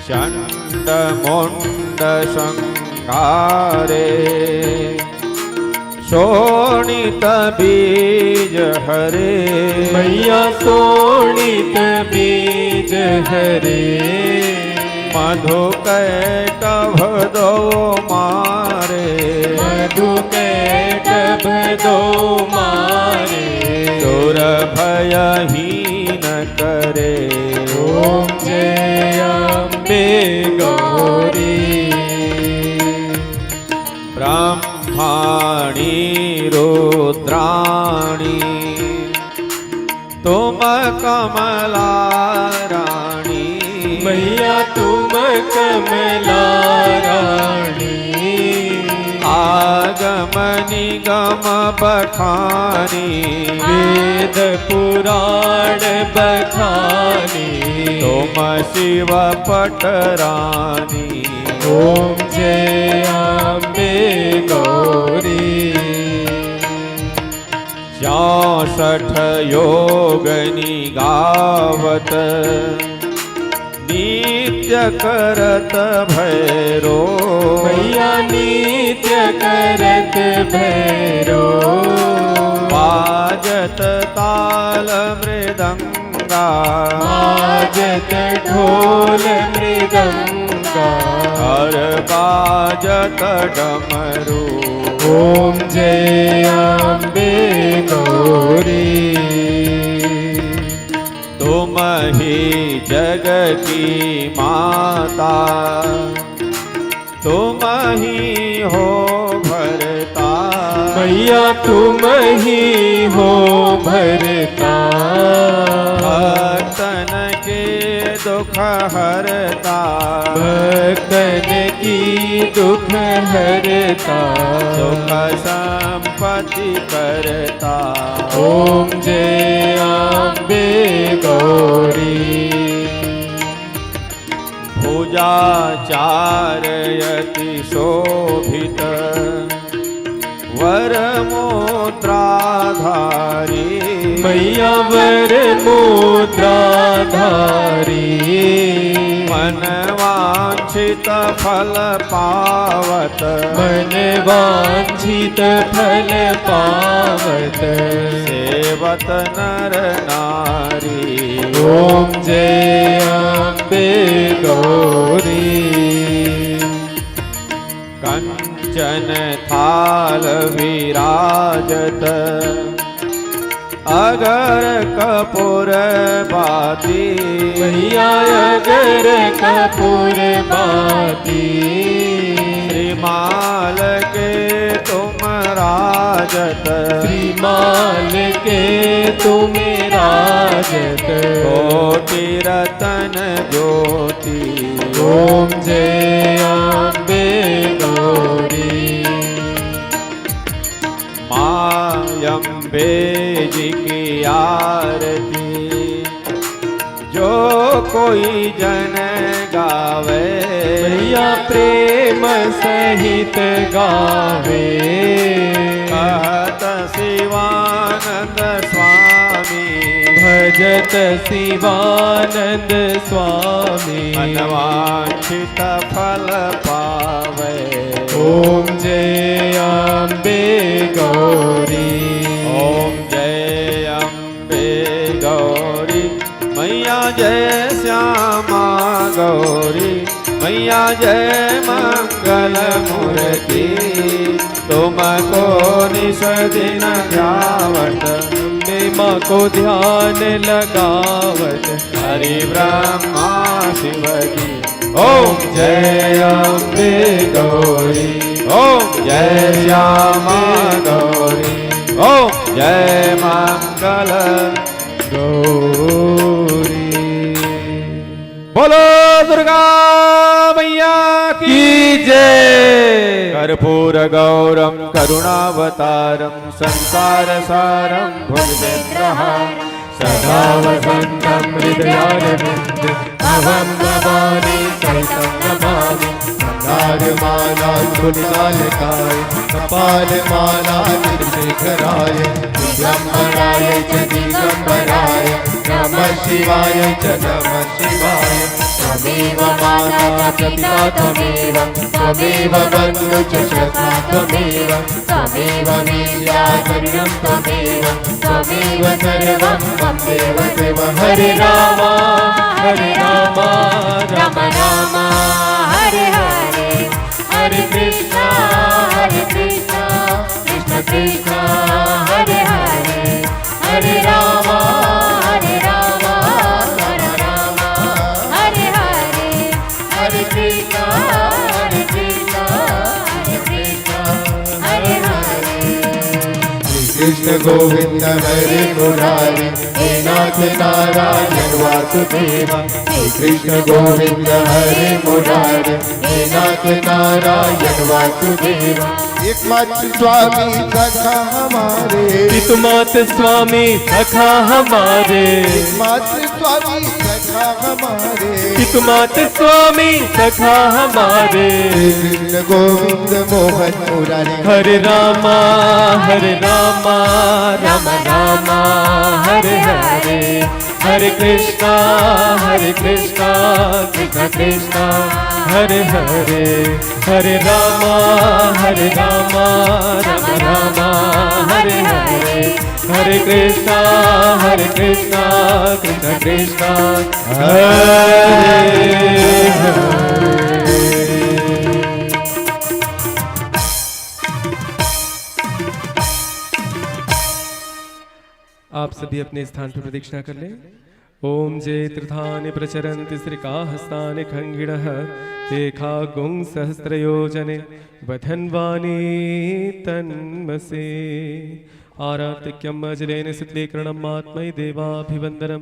चंड मुंड संहारे शोणित बीज हरे मैया शोणित बीज हरे मधु कैटभ दो मारे मधु कैटभ दो मारे सुर भयहीन करे ओम जय अम्बे गौरी ब्रह्माणी रुद्राणी तुम कमला रानी मैया तुम कमला रानी आगम निगम बखानी वेद पुराण बखानी तुम शिव पटरानी ओम जय अम्बे गौरी 64 योगनी गावत नित्य करत भैरो मैया नित्य करत भैरो बाजत ताल मृदंगा बाजत ढोल मृदंगा हर बाजत डमरू ओम जय अम्बे गौरी तुम ही जग की माता तुम ही हो भरता मैया तुम ही हो भरता भक्तन के दुख हरता भक्तन की दुख हरता सुख संपत्ति करता ओम जय अम्बे गौरी भुजा चारयति शोभित वर मुद्राधारी मैया वर मुद्राधारी मन वांछित फल पावत मन वांछित फल पावत सेवत नर नारी ओम जय अम्बे गौरी कंचन कंचन थाल विराजत अगर कपूर बाती मैया अगर कपूर बाती श्रीमाल के तुम राजत श्रीमाल के तुम राजत कोटि रतन ज्योति ओम जय अम्बे गौरी मायम्बे जी की आरती जो कोई जन गावे मैया प्रेम सहित गावे कहत शिवानंद स्वामी भजत शिवानंद स्वामी अनवांछित फल पावे ओम जय अम्बे गौरी ओम जय अम्बे गौरी मैया जय श्यामा गौरी मैया जय मंगल मूर्ति तुमको निश दिन ध्यावत अम्बे माँ को ध्यान लगावत हरि ब्रह्मा शिव जी ओम जय अम्बे गौरी ओम जय श्यामा गौरी ओम जय मंगल गौरी बोलो दुर्गा मैया की जय कर्पूर गौरम करुणावतारम संसार सारम भुजगेन्द्रहारम सदा वसन्तं हृदयारविन्दे अहं नमामि सहितं नमामि मन्दारमाला तुलितालकाय कपालमाला निर्विघ्नाय दिगम्बराय च दिगम्बराय नमः शिवाय च नमः शिवाय त्वमेव माता च पिता त्वमेव त्वमेव बन्धु च सखा त्वमेव त्वमेव विद्या सर्वं त्वमेव त्वमेव सर्वं मम देव देव हरे राम राम राम हरे हरे हरे कृष्णा कृष्ण कृष्ण हरे हरे हरे राम राम हरे हरे हरे कृष्णा कृष्ण हरे हरे कृष्ण गोविंद हरे मुरारी हे नाथ नारायण वासुदेव हे कृष्ण गोविंद हरे मुरारी हे नाथ नारायण वासुदेव एकमात्र स्वामी सखा हमारे पितुमात स्वामी सखा हमारे एकमात्र स्वामी सखा हमारे पितुमात स्वामी सखा हमारे कृष्ण गोविंद मोहन मुरारी हरे रामा राम राम हरे हरे हरे कृष्णा कृष्ण कृष्ण हरे हरे हरे रामा राम राम हरे हरे हरे कृष्णा कृष्ण कृष्ण हरे हरे आप सभी अपने स्थान पर प्रदक्षिणा कर लें। ओम जय त्रिधानि प्रचरन्ति श्रीकाहस्तानि खङ्गिणः तेखा गुं सहस्रयोजने वधन्वानि तन्मसे आरातिक्यम् अजलेन सिद्धीकरणम् आत्मै देवाभिवन्दनं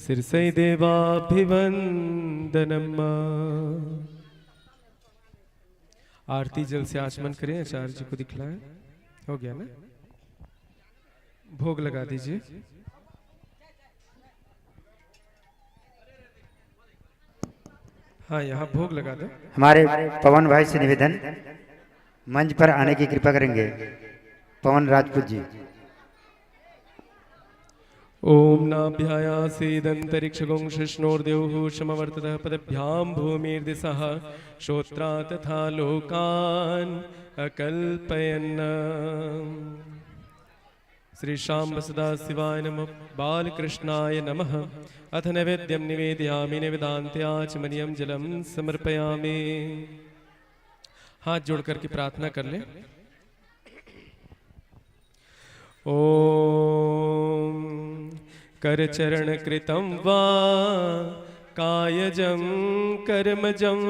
शिरसै देवाभिवन्दनम्। आरती जल से आचमन करें, आचार्य जी को दिखलाएं। हो गया ना? भोग लगा दीजिए। हाँ, यहाँ भोग लगा दो। हमारे पवन भाई से निवेदन, मंच पर आने की कृपा करेंगे। पवन राजपूत जी। ओम नाभ्यायासीदन्तरिक्षगुं शिष्णोर्देवः समवर्ततः पदभ्यां भूमिर्दिशः श्रोत्रा तथा लोकान् अकल्पयन्। श्री शाम्ब सदाशिवाय नमः। बालकृष्णाय नमः। अथ नैवेद्यं निवेदयामि। निवेदान्ते आचमनीयं जलं समर्पयामि। हाथ जोड़ करके प्रार्थना कर लें। ओम कर चरण कृतं वा कायजं कर्मजं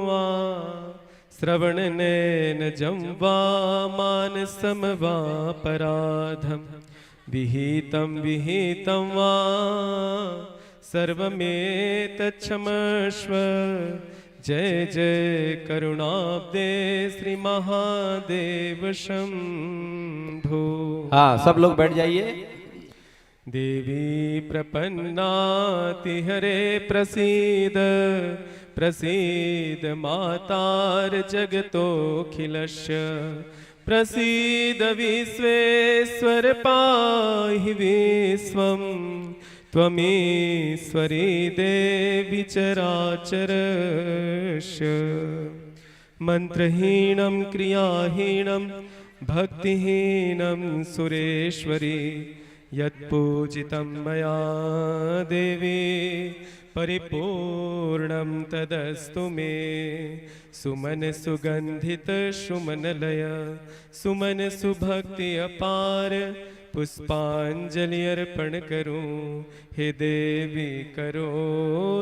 वा श्रवणनयनजं वा मानसं वा पराधं विहितं विहितं वा सर्वमेतच्छमस्व। जय जय करुणाब्दे श्री महादेव शंभो। हाँ, सब लोग बैठ जाइए। देवी प्रपन्नाति हरे प्रसीद प्रसीद मातार जगतोऽखिलस्य प्रसीद विश्वेश्वर पाहि विश्वं त्वमीश्वरी देवी चराचरस्य। मंत्रहीनं क्रियाहीनं भक्तिहीनं सुरेश्वरी यत्पूजितं मया देवी परिपूर्णं तदस्तु मे। सुमन सुगंधित सुमनलय सुमन सुभक्ति अपार पुष्पांजलि अर्पण करूं। हे देवी करो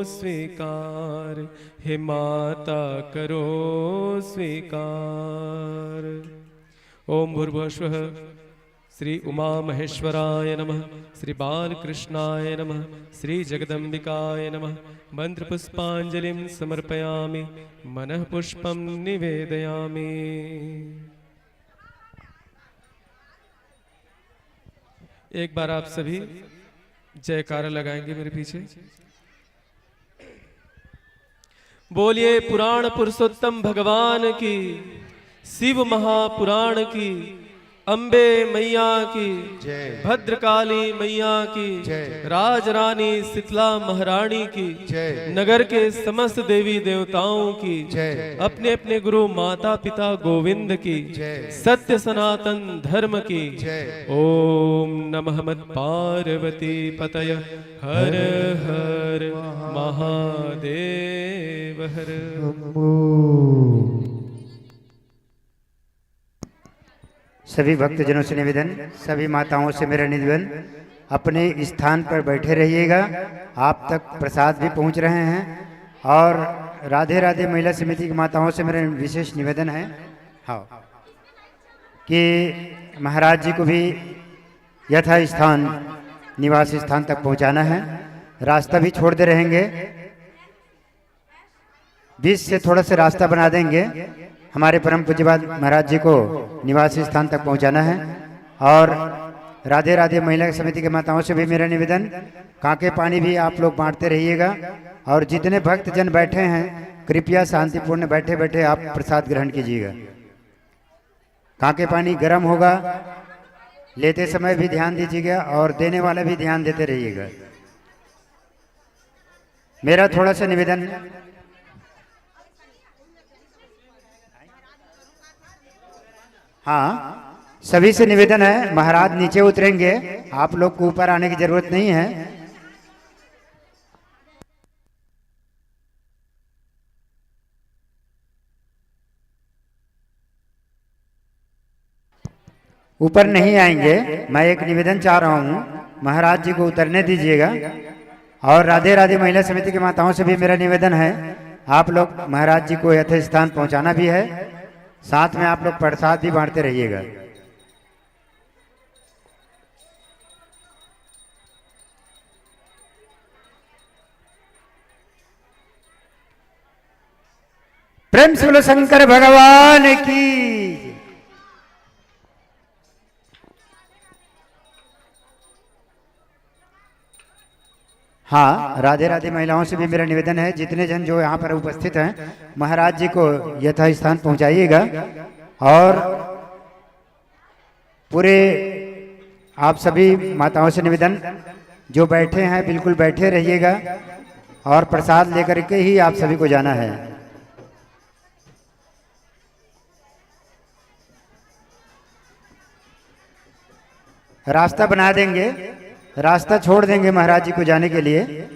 स्वीकार, हे माता करो स्वीकार। ओम भूर्भुवस्वः श्री उमा महेश्वराय नमः, श्री बालकृष्णाय नमः, श्री जगदम्बिकाय नमः। मंत्र पुष्पांजलिं समर्पयामि, मनः पुष्पं निवेदयामि। एक बार आप सभी जयकारा लगाएंगे मेरे पीछे। बोलिए पुराण पुरुषोत्तम भगवान की, शिव महापुराण की, अम्बे मैया की जय। भद्रकाली मैया की जय। राज रानी शीतला महारानी की जय। नगर के समस्त देवी देवताओं की जय। अपने अपने गुरु माता पिता गोविंद की जय। सत्य सनातन धर्म की जय। ओम नमः मत पार्वती पतय हर हर महादेव हर। सभी भक्तजनों से निवेदन, सभी माताओं से मेरा निवेदन, अपने स्थान पर बैठे रहिएगा। आप तक प्रसाद भी पहुंच रहे हैं। और राधे राधे महिला समिति की माताओं से मेरा विशेष निवेदन है हाँ कि महाराज जी को भी यथा स्थान निवास स्थान तक पहुंचाना है। रास्ता भी छोड़ते रहेंगे, बीच से थोड़ा सा रास्ता बना देंगे। हमारे परम पूज्यपाद महाराज जी को निवास स्थान तक पहुंचाना है। और राधे राधे महिला समिति के माताओं से भी मेरा निवेदन, कांके पानी भी आप लोग बांटते रहिएगा। और जितने भक्त जन बैठे हैं कृपया शांतिपूर्ण बैठे बैठे आप प्रसाद ग्रहण कीजिएगा। कांके पानी गर्म होगा, लेते समय भी ध्यान दीजिएगा और देने वाला भी ध्यान देते रहिएगा। मेरा थोड़ा सा निवेदन, हाँ सभी से निवेदन है, महाराज नीचे उतरेंगे, आप लोग को ऊपर आने की जरूरत नहीं है। ऊपर नहीं आएंगे। मैं एक निवेदन चाह रहा हूँ, महाराज जी को उतरने दीजिएगा। और राधे राधे महिला समिति की माताओं से भी मेरा निवेदन है, आप लोग महाराज जी को यथास्थान पहुँचाना भी है, साथ में आप लोग प्रसाद भी बांटते रहिएगा। प्रेम से बोलो शंकर भगवान की। हाँ राधे राधे महिलाओं से भी मेरा निवेदन है, जितने जन जो यहाँ पर उपस्थित हैं महाराज जी को यथास्थान पहुँचाइएगा। और पूरे आप सभी माताओं से निवेदन, जो बैठे हैं बिल्कुल बैठे रहिएगा और प्रसाद लेकर के ही आप सभी को जाना है। रास्ता बना देंगे, रास्ता छोड़ देंगे महाराज जी को जाने के लिए।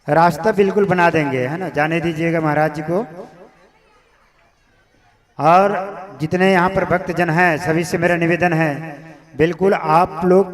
रास्ता बिल्कुल बना देंगे, है ना, जाने दीजिएगा महाराज जी को। और जितने यहाँ पर भक्तजन हैं सभी से मेरा निवेदन है, बिल्कुल आप लोग